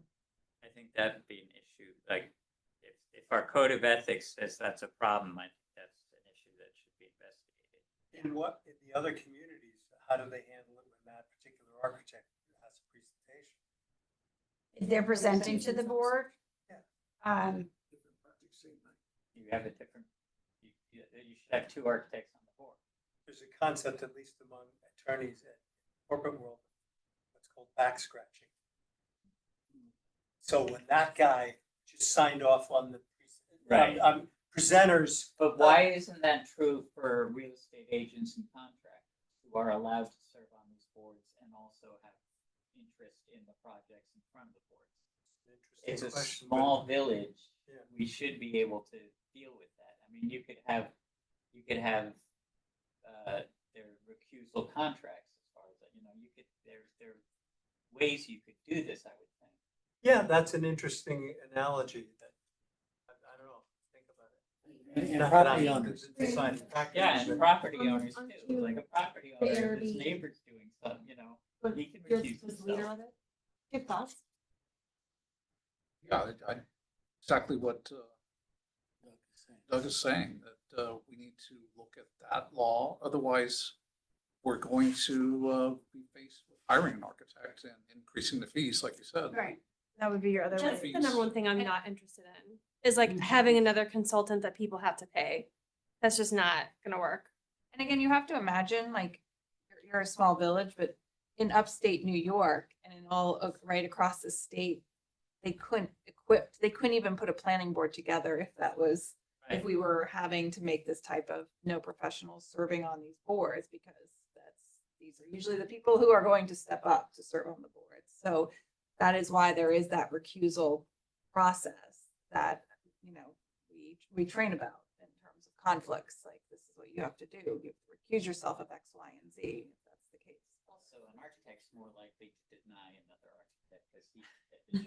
think that'd be an issue, like, if our code of ethics says that's a problem, I think that's an issue that should be investigated. in what, in the other communities, how do they handle it when that particular architect has a presentation? If they're presenting to the board. Yeah. You have a different, you should have two architects on the board. There's a concept, at least among attorneys in corporate world, what's called back scratching. So when that guy just signed off on the Right. presenters. But why isn't that true for real estate agents and contractors who are allowed to serve on these boards and also have interest in the projects in front of the boards? It's a small village. Yeah. We should be able to deal with that. I mean, you could have their recusal contracts as far as that, there are ways you could do this, I would think. Yeah, that's an interesting analogy that, I don't know, think about it. And Not that property I'm owners. designing factories, Yeah, and but- property On- owners on too, to like a property owner, if ARB. his neighbor's doing something, he can You're recuse the leader himself. of it. Good thoughts? Yeah, exactly what Doug is saying, that we need to look at that law. Otherwise, we're going to be faced with hiring an architect and increasing the fees, like you said. Right, that would be your other That's way. the number one thing I'm not interested in, is like having another consultant that people have to pay. That's just not gonna work. And again, you have to imagine, like, you're a small village, but in upstate New York and in all right across the state, they couldn't even put a planning board together if that was, if Right. we were having to make this type of no professionals serving on these boards, because these are usually the people who are going to step up to serve on the boards. So that is why there is that recusal process that, we train about in terms of conflicts, like this is what you have to do. You have to recuse yourself of X, Y, and Z, if that's the case. Also, an architect's more likely to deny another architect because he did the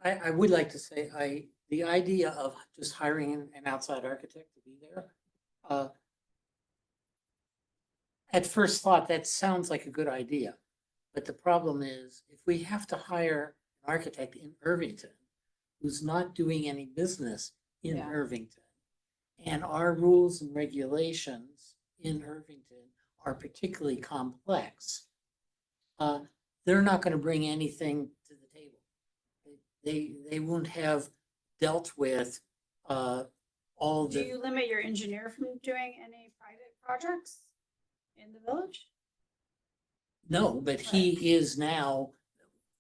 job. I would like to say, the idea of just hiring an outside architect to be there, at first thought, that sounds like a good idea. But the problem is, if we have to hire an architect in Irvington who's not doing any business in Yeah. Irvington, and our rules and regulations in Irvington are particularly complex, they're not going to bring anything to the table. They won't have dealt with all Do the. you limit your engineer from doing any private projects in the village? No, but he is now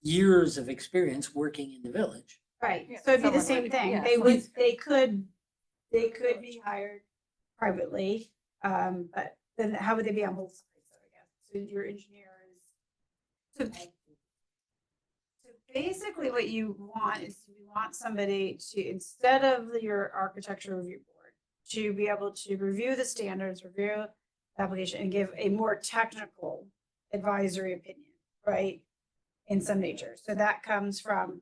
years of experience working in the village. Right, Yeah, so it'd be the someone same would- thing. yeah, They someone- would, they could be hired privately, but then how would they be on both sides, I guess? So your engineer is. So basically what you want is you want somebody to, instead of your architecture review board, to be able to review the standards, review the application and give a more technical advisory opinion, right? In some nature. So that comes from,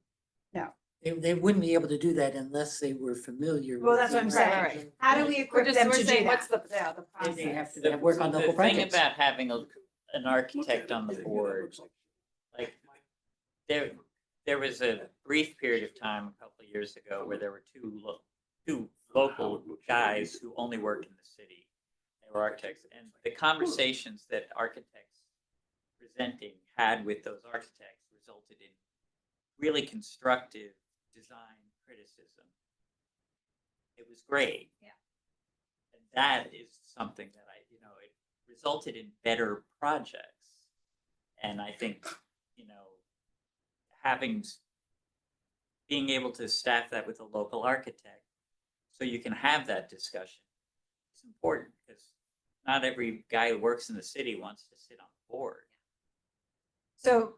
They wouldn't be able to do that unless they were familiar. Well, with that's what I'm the saying. architecture. How do we We're equip just, them we're to do saying, what's that? the process? They have to work on local The thing projects. about having an architect on the board, like, there was a brief period of time a couple of years ago where there were two local guys who only worked in the city. They were architects, and the conversations that architects presenting had with those architects resulted in really constructive design criticism. It was great. Yeah. And that is something that it resulted in better projects. And I think, being able to staff that with a local architect so you can have that discussion is important, because not every guy who works in the city wants to sit on the board. So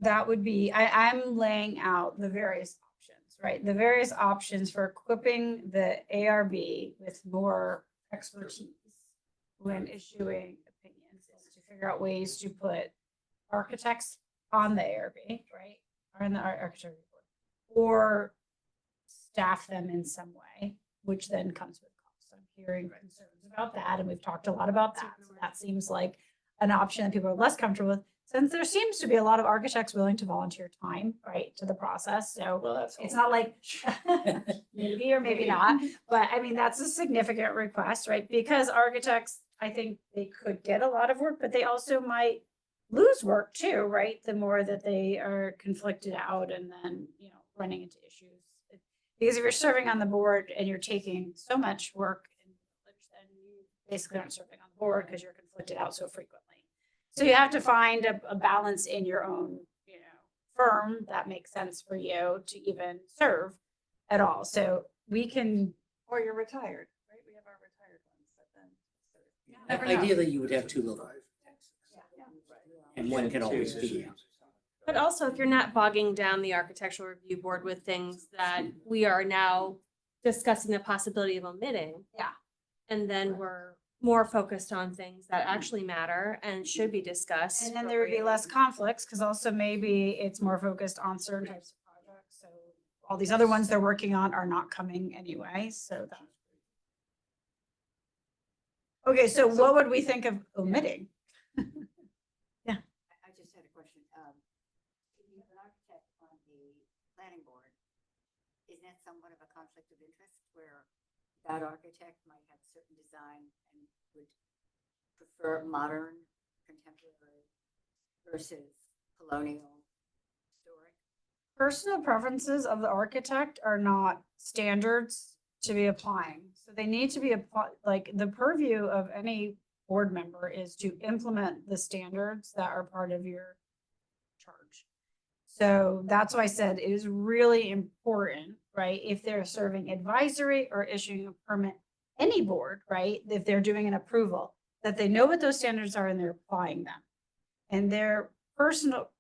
that would be, I'm laying out the various options, right? The various options for equipping the ARB with more expertise when issuing opinions is to figure out ways to put architects on the ARB, right? Or in the architecture report, or staff them in some way, which then comes with costs. I'm hearing concerns about that, and we've talked a lot about that. So that seems like an option that people are less comfortable with. since there seems to be a lot of architects willing to volunteer time, right, to the process, so Well, that's. it's not like maybe or maybe not, but I mean, that's a significant request, right? Because architects, I think they could get a lot of work, but they also might lose work too, right? The more that they are conflicted out and then, running into issues. Because if you're serving on the board and you're taking so much work, then you basically aren't serving on the board because you're conflicted out so frequently. So you have to find a balance in your own, firm that makes sense for you to even serve at all. So we can. Or you're retired, right? We have our retired ones that then. Ideally, you would have two local architects. And one can always be. But also, if you're not bogging down the architectural review board with things that we are now discussing the possibility of omitting. Yeah. And then we're more focused on things that actually matter and should be discussed. And then there would be less conflicts, because also maybe it's more focused on certain types of projects. So all these other ones they're working on are not coming anyway, so that. Okay, so what would we think of omitting? I just had a question. If you have an architect on the planning board, isn't that somewhat of a conflict of interest where that architect might have certain design and would prefer modern, contemporary versus colonial, historic? Personal preferences of the architect are not standards to be applying. So they need to be like the purview of any board member is to implement the standards that are part of your charge. So that's why I said it is really important, right? If they're serving advisory or issuing a permit, any board, right? If they're doing an approval, that they know what those standards are and they're applying them. And their personal,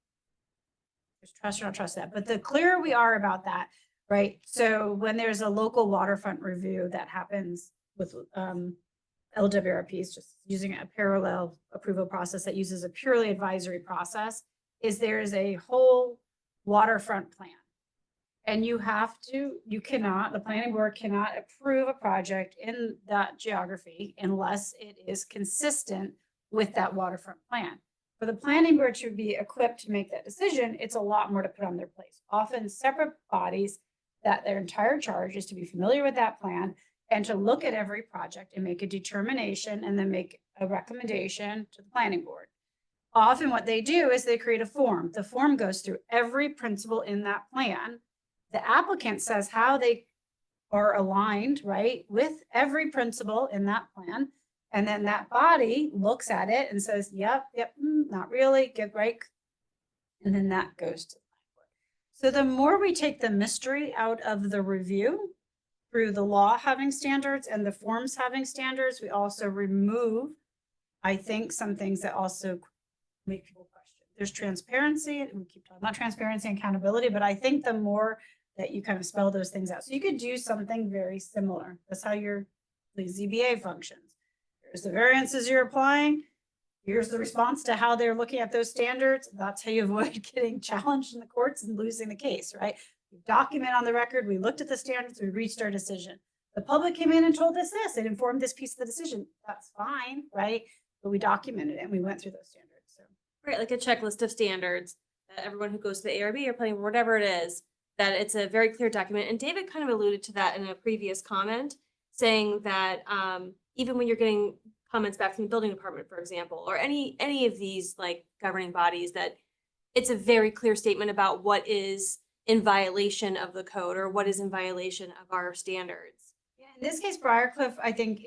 just trust or not trust that, but the clearer we are about that, right? So when there's a local waterfront review that happens with LWRPs, just using a parallel approval process that uses a purely advisory process, is there is a whole waterfront plan. And you cannot, the planning board cannot approve a project in that geography unless it is consistent with that waterfront plan. For the planning board to be equipped to make that decision, it's a lot more to put on their plate. Often separate bodies that their entire charge is to be familiar with that plan and to look at every project and make a determination and then make a recommendation to the planning board. Often what they do is they create a form. The form goes through every principle in that plan. The applicant says how they are aligned, right, with every principle in that plan. And then that body looks at it and says, yep, not really, good, right? And then that goes to the planning board. So the more we take the mystery out of the review through the law having standards and the forms having standards, we also remove, I think, some things that also make people question. There's transparency, and we keep talking about transparency and accountability, but I think the more that you kind of spell those things out. So you could do something very similar. That's how your ZBA functions. Here's the variances you're applying. Here's the response to how they're looking at those standards. That's how you avoid getting challenged in the courts and losing the case, right? We document on the record, we looked at the standards, we reached our decision. The public came in and told us this, it informed this piece of the decision. That's fine, right? But we documented it and we went through those standards, so. Right, like a checklist of standards that everyone who goes to the ARB or planning, whatever it is, that it's a very clear document. And David kind of alluded to that in a previous comment, saying that even when you're getting comments back from the building department, for example, or any of these like governing bodies, that it's a very clear statement about what is in violation of the code or what is in violation of our standards. Yeah, in this case, Briarcliff, I think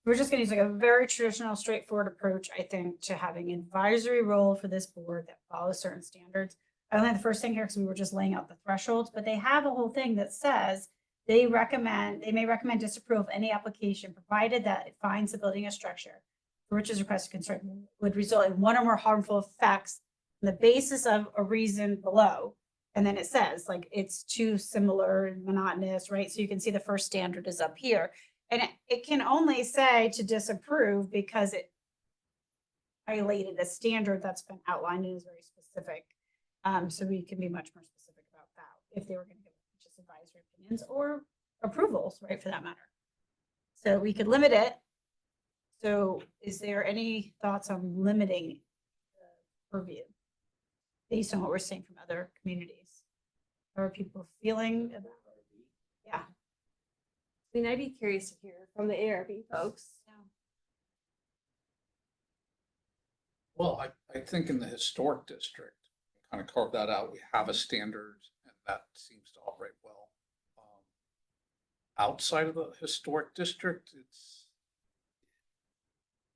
we're just gonna use like a very traditional, straightforward approach, I think, to having an advisory role for this board that follows certain standards. I only had the first thing here because we were just laying out the thresholds, but they have a whole thing that says they may recommend disapproval of any application provided that it finds the building a structure for which is requested concern would result in one or more harmful effects on the basis of a reason below. And then it says like it's too similar and monotonous, right? So you can see the first standard is up here. And it can only say to disapprove because it violated a standard that's been outlined and is very specific. So we can be much more specific about that if they were going to give just advisory opinions or approvals, right, for that matter. So we could limit it. So is there any thoughts on limiting the purview? based on what we're seeing from other communities. How are people feeling about it? Yeah. I mean, I'd be curious to hear from the ARB folks. Well, I think in the historic district, kind of carve that out, we have a standard and that seems to operate well. Outside of the historic district,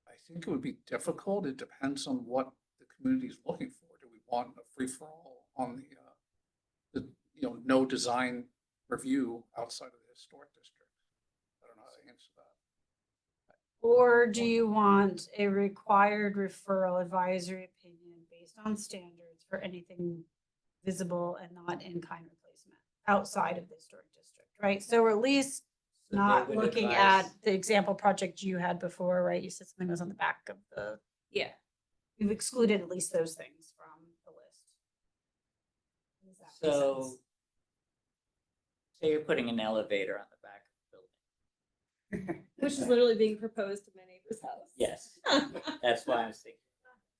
I think it would be difficult. It depends on what the community is looking for. Do we want a free-for-all on the no design review outside of the historic district? I don't know how to answer that. Or do you want a required referral advisory opinion based on standards for anything visible and not in-kind replacement outside of the historic district, right? So we're at least So they not would looking advise- at the example project you had before, right? You said something was on the back of the, Yeah. you've excluded at least those things from the list. Does that make So, sense? say you're putting an elevator on the back of the building. Which is literally being proposed to my neighbor's house. Yes, that's why I was thinking.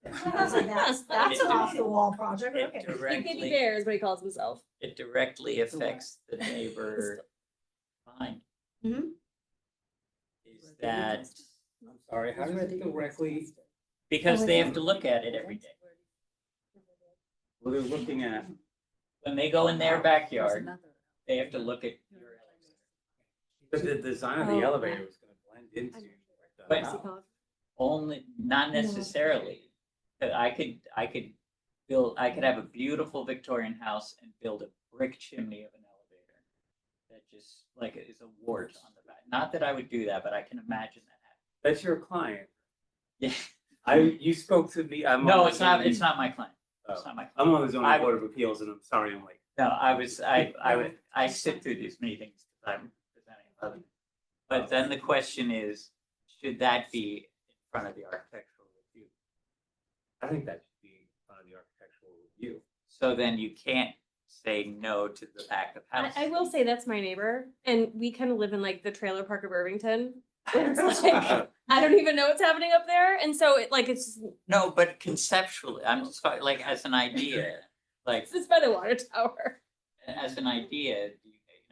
I was like, that's an off the wall project, It okay. Big Baby directly, Bear is what he calls himself. it directly affects the neighbor behind. Mhm. Is that, I'm sorry, how does it directly, because they have to look at it every day. well, they're looking at, When they go in their backyard, they have to look at your elevator. but the design of the elevator was gonna blend into the But- house. Only, not necessarily. But I could have a beautiful Victorian house and build a brick chimney of an elevator. That just like is a wart on the back. Not that I would do that, but I can imagine that happening. That's your client. Yeah. You spoke to me, I'm on No, the it's not zoning- my client. It's Oh. not my client. I'm on the zoning I- board of appeals and I'm sorry, I'm like, No, I sit through these meetings because I'm presenting other. But then the question is, should that be in front of the architectural review? I think that should be in front of the architectural review. So then you can't say no to the back of house. I will say that's my neighbor, and we kind of live in like the trailer park of Irvington. It's like, I don't even know what's happening up there, and so it's just, No, but conceptually, I'm just talking like as an idea, like it's by the water tower. as an idea,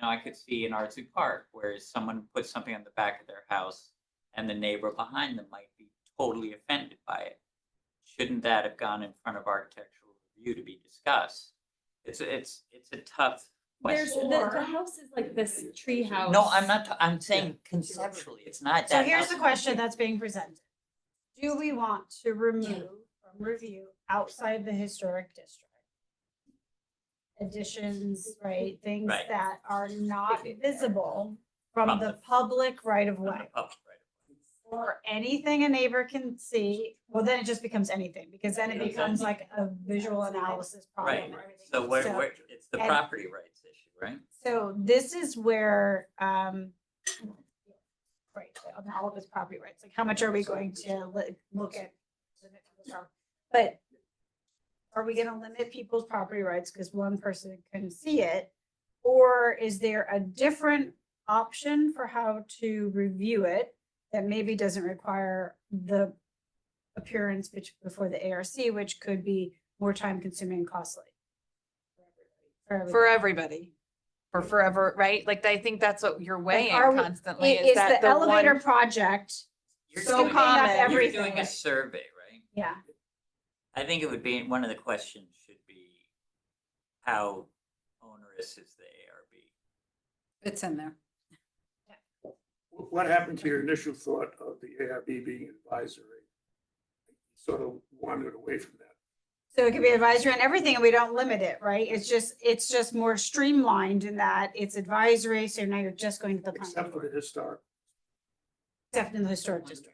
I could see in Ardsley Park where someone puts something on the back of their house and the neighbor behind them might be totally offended by it. Shouldn't that have gone in front of architectural review to be discussed? It's a tough There's question. the house is like this tree house. No, I'm not, I'm saying conceptually, it's not So that. here's house the in question that's being presented. Do we want to remove from review outside the historic district? Additions, right, things Right. that are not visible from From the the- public right of on way. the public right of way. Or anything a neighbor can see, well, then it just becomes anything, because then it becomes like a visual analysis problem. Right, and everything so else. where, it's the and- property rights issue, right? So this is where, right, on all of his property rights, like how much are we going to look at? But are we gonna limit people's property rights because one person can see it? Or is there a different option for how to review it that maybe doesn't require the appearance before the ARC, which could be more time consuming and costly? For everybody, for forever, right? Like, I think that's what you're weighing are we- constantly is Is that the the elevator one. project You're So doing- scooping up common. You're You're everything? doing a survey, right? Yeah. I think it would be, one of the questions should be, how onerous is the ARB? It's in there. What happened to your initial thought of the ARB being advisory? Sort of wandered away from that. So it could be advisory on everything and we don't limit it, right? It's just more streamlined in that it's advisory, so now you're just going to the planning Except for the board, historic. except in the historic district.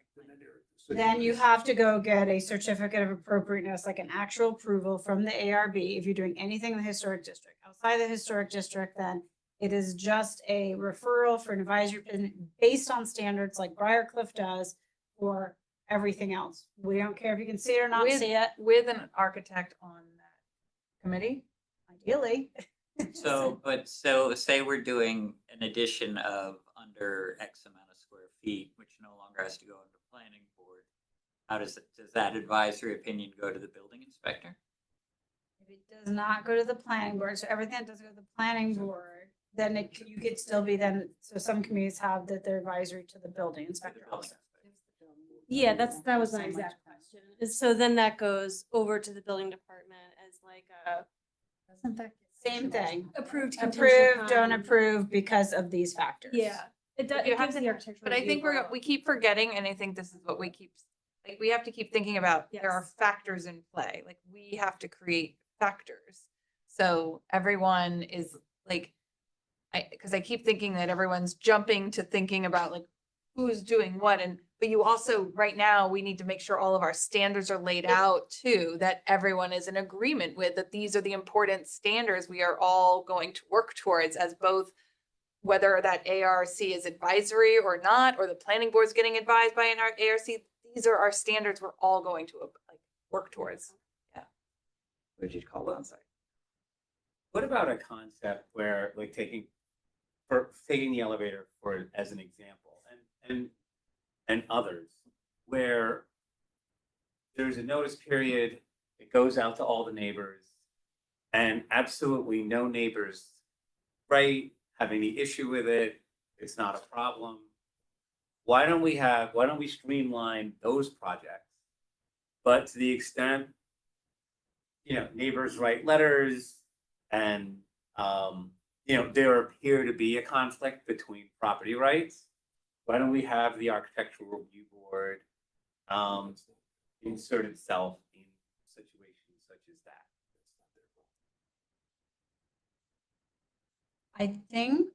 So Then you have to go get a certificate of appropriateness, like an actual approval from the ARB if you're doing anything in the historic district. Outside the historic district, then it is just a referral for an advisory opinion based on standards like Briarcliff does for everything else. We don't care if you can see it or not With- see it, With an architect on that committee. ideally. So say we're doing an addition of under X amount of square feet, which no longer has to go into planning board. Does that advisory opinion go to the building inspector? it does not go to the planning board, so everything that doesn't go to the planning board, then you could still be then, so some communities have that they're advisory to the building inspector also. Yeah, that was my exact question. So then that goes over to the building department as like a Doesn't that? Same thing. approved contingent Approve, don't upon- approve because of these factors. Yeah, it does, You it have gives to- the architectural. But I think review we keep forgetting, and I think this is what we keep, like, we have to keep thinking about, there are Yes. factors in play, like, we have to create factors. So everyone is like, because I keep thinking that everyone's jumping to thinking about like who's doing what, but you also, right now, we need to make sure all of our standards are laid out too, that everyone is in agreement with, that these are the important standards we are all going to work towards as both, whether that ARC is advisory or not, or the planning board's getting advised by an ARC, these are our standards we're all going to like work towards. Yeah. What did you call it? I'm sorry. What about a concept where, like, taking the elevator for as an example, and others, where there's a notice period, it goes out to all the neighbors, and absolutely no neighbors, right, have any issue with it, it's not a problem. Why don't we streamline those projects? But to the extent, neighbors write letters and, there appear to be a conflict between property rights. Why don't we have the architectural review board insert itself in situations such as that? I think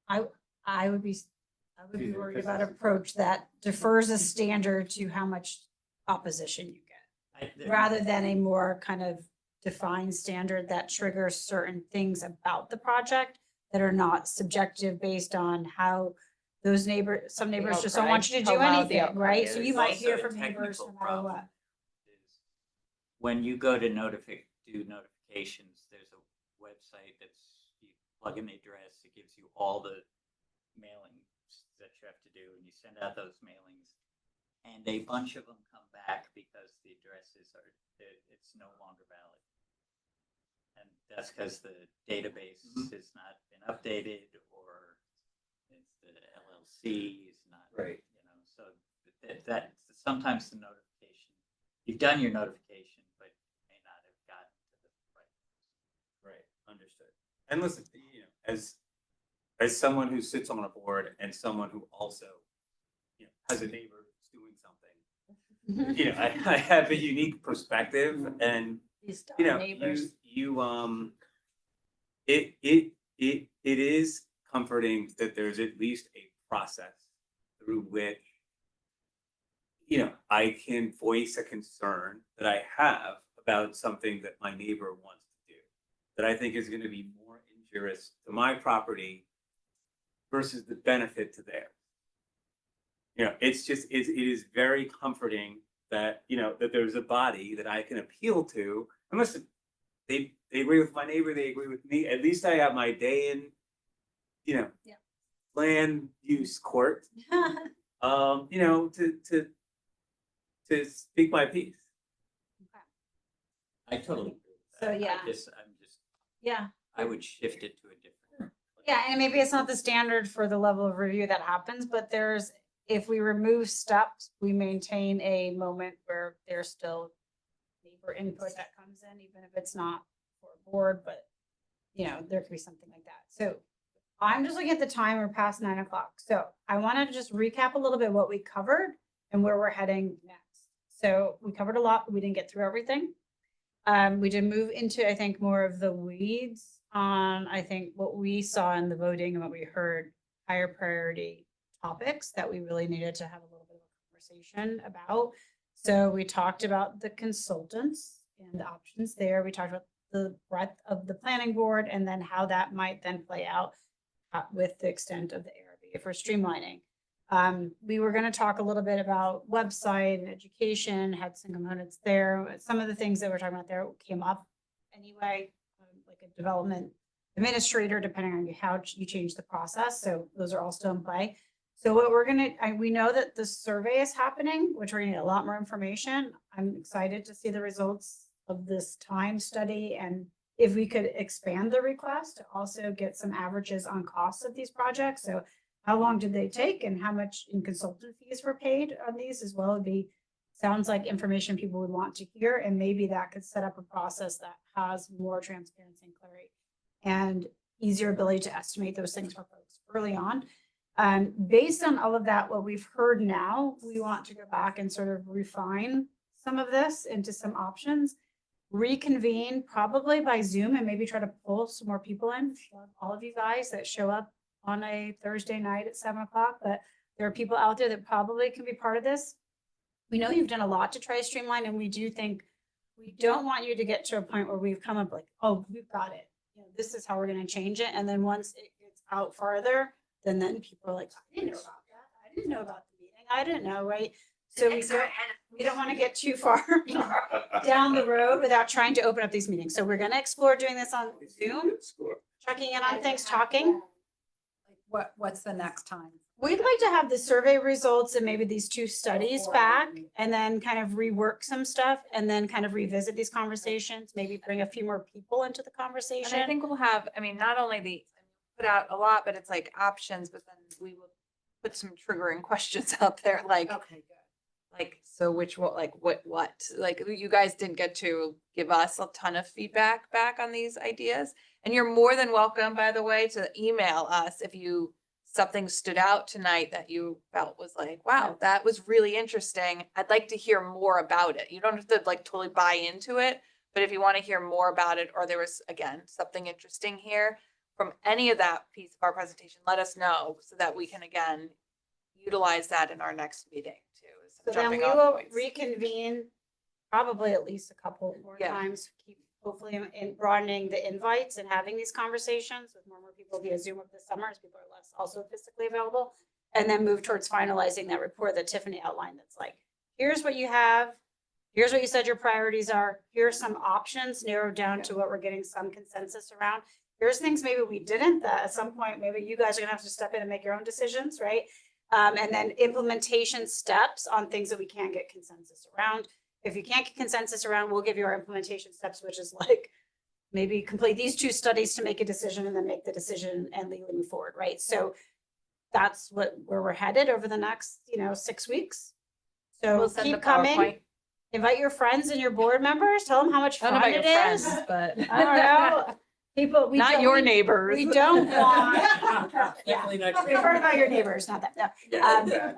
I would be worried about approach that defers a standard to how much opposition you get, rather than a more kind of defined standard that triggers certain things about the project that are not subjective based on how those some neighbors just don't want you to do anything, right? So you might hear from neighbors no matter what. When you go to do notifications, there's a website you plug in the address, it gives you all the mailings that you have to do, and you send out those mailings. And a bunch of them come back because the addresses it's no longer valid. And that's because the database has not been updated, or the LLC is not, Right. So that sometimes the notification, you've done your notification, but may not have gotten to the right. Right, understood. And listen, as someone who sits on a board and someone who also, has a neighbor who's doing something, I have a unique perspective, and Neighbors. it is comforting that there's at least a process through which, I can voice a concern that I have about something that my neighbor wants to do, that I think is going to be more injurious to my property versus the benefit to theirs. It is very comforting that, that there's a body that I can appeal to. Unless they agree with my neighbor, they agree with me. At least I have my day in, land use court, to speak my piece. I totally agree with that. So, yeah. Yeah. I would shift it to a different. Yeah, and maybe it's not the standard for the level of review that happens, but if we remove steps, we maintain a moment where there's still neighbor input that comes in, even if it's not for a board, but there could be something like that. So I'm just looking at the time, we're past 9 o'clock. So I want to just recap a little bit what we covered and where we're heading next. So we covered a lot, but we didn't get through everything. We did move into, I think, more of the weeds on, I think, what we saw in the voting and what we heard, higher priority topics that we really needed to have a little bit of a conversation about. So we talked about the consultants and the options there. We talked about the breadth of the planning board and then how that might then play out with the extent of the ARB if we're streamlining. We were going to talk a little bit about website and education, had some components there. Some of the things that we're talking about there came up anyway, like a development administrator, depending on how you change the process. So those are all still in play. So what we know that the survey is happening, which we're gonna get a lot more information. I'm excited to see the results of this time study, and if we could expand the request to also get some averages on costs of these projects. So how long did they take and how much in consultant fees were paid on these as well would be, sounds like information people would want to hear. And maybe that could set up a process that has more transparency and clarity and easier ability to estimate those things for folks early on. Based on all of that, what we've heard now, we want to go back and sort of refine some of this into some options, reconvene probably by Zoom and maybe try to pull some more people in, all of you guys that show up on a Thursday night at 7 o'clock, but there are people out there that probably can be part of this. We know you've done a lot to try to streamline, and we do think we don't want you to get to a point where we've come up like, oh, we've got it. You know, this is how we're going to change it. And then once it gets out farther, then people are like, I didn't know about that. I didn't know about the meeting. I didn't know, right? So we don't want to get too far down the road without trying to open up these meetings. So we're going to explore doing this on Zoom, checking in on things, talking. What's the next time? We'd like to have the survey results and maybe these 2 studies back and then kind of rework some stuff and then kind of revisit these conversations, maybe bring a few more people into the conversation. And I think we'll have, I mean, not only put out a lot, but it's like options, but then we will put some triggering questions out there, like, Okay, good. like, so which one, like, what, like, you guys didn't get to give us a ton of feedback back on these ideas. And you're more than welcome, by the way, to email us if something stood out tonight that you felt was like, wow, that was really interesting. I'd like to hear more about it. You don't have to like totally buy into it, but if you want to hear more about it, or there was, again, something interesting here from any of that piece of our presentation, let us know so that we can, again, utilize that in our next meeting too. So then we will reconvene probably at least a couple more times, keep hopefully in broadening the invites and having these conversations with more people via Zoom over the summer as people are less also physically available, and then move towards finalizing that report that Tiffany outlined. That's like, here's what you have, here's what you said your priorities are, here's some options narrowed down to what we're getting some consensus around. Here's things maybe we didn't, that at some point, maybe you guys are gonna have to step in and make your own decisions, right? And then implementation steps on things that we can't get consensus around. If you can't get consensus around, we'll give you our implementation steps, which is like maybe complete these 2 studies to make a decision and then make the decision and legally move forward, right? So that's where we're headed over the next, 6 weeks. So We'll send keep the coming. PowerPoint. Invite your friends and your board members. Tell them how much I don't know fun about it your is. friends, but I don't know. People, not your neighbors. We don't want. Definitely not. We've heard about your neighbors, not that. No.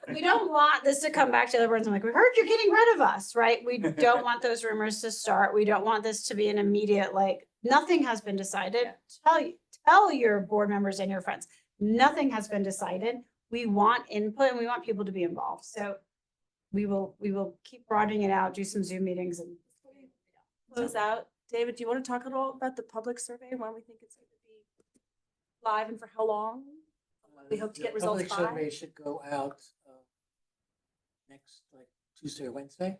We don't want this to come back to other boards and like, we heard you're getting rid of us, right? We don't want those rumors to start. We don't want this to be an immediate, like, nothing has been decided. Tell your board members and your friends, nothing has been decided. We want input and we want people to be involved. So we will keep broadening it out, do some Zoom meetings and Close out. David, do you want to talk at all about the public survey, when we think it's going to be live and for how long? We hope to get results The by. public survey should go out next, like Tuesday or Wednesday.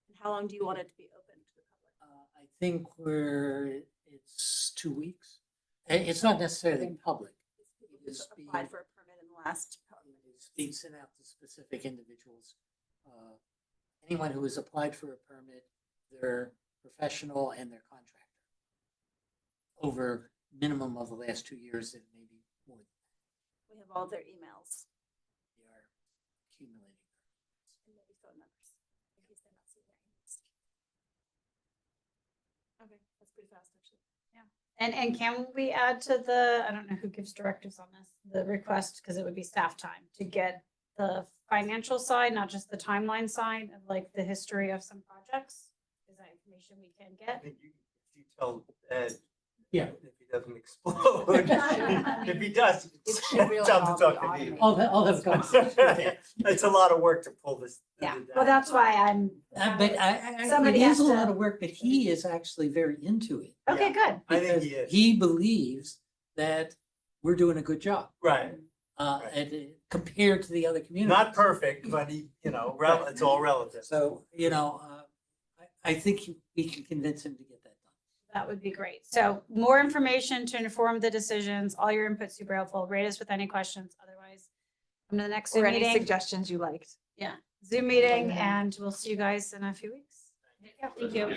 And how long do you want it to be open to the public? I think it's 2 weeks. It's not necessarily public. People who applied for a permit in the last. It's being sent out to specific individuals. Anyone who has applied for a permit, their professional and their contractor over minimum of the last 2 years and maybe more. We have all their emails. They are accumulating. And maybe phone numbers in case they're not seeing their emails. Okay, that's pretty fast actually. And can we add to the, I don't know who gives directives on this, the request, because it would be staff time to get the financial side, not just the timeline side of like the history of some projects. Is that information we can I get? think if you tell Ed. Yeah. If he doesn't explode. If he does, It should really tell him all to be talk to me. automated. I'll have conversations. It's a lot of work to pull this. Yeah, well, that's why I'm. But it Somebody is has a to- lot of work, but he is actually very into it. Okay, good. I think because he is. He believes that we're doing a good job. Right. And compared to the other communities. Not perfect, but he, it's all relative. So, I think we can convince him to get that done. That would be great. So more information to inform the decisions, all your input super helpful. Rate us with any questions. Otherwise, come to the next Zoom Or any meeting. suggestions you liked. Yeah, Zoom meeting, and we'll see you guys in a few weeks. Thank you.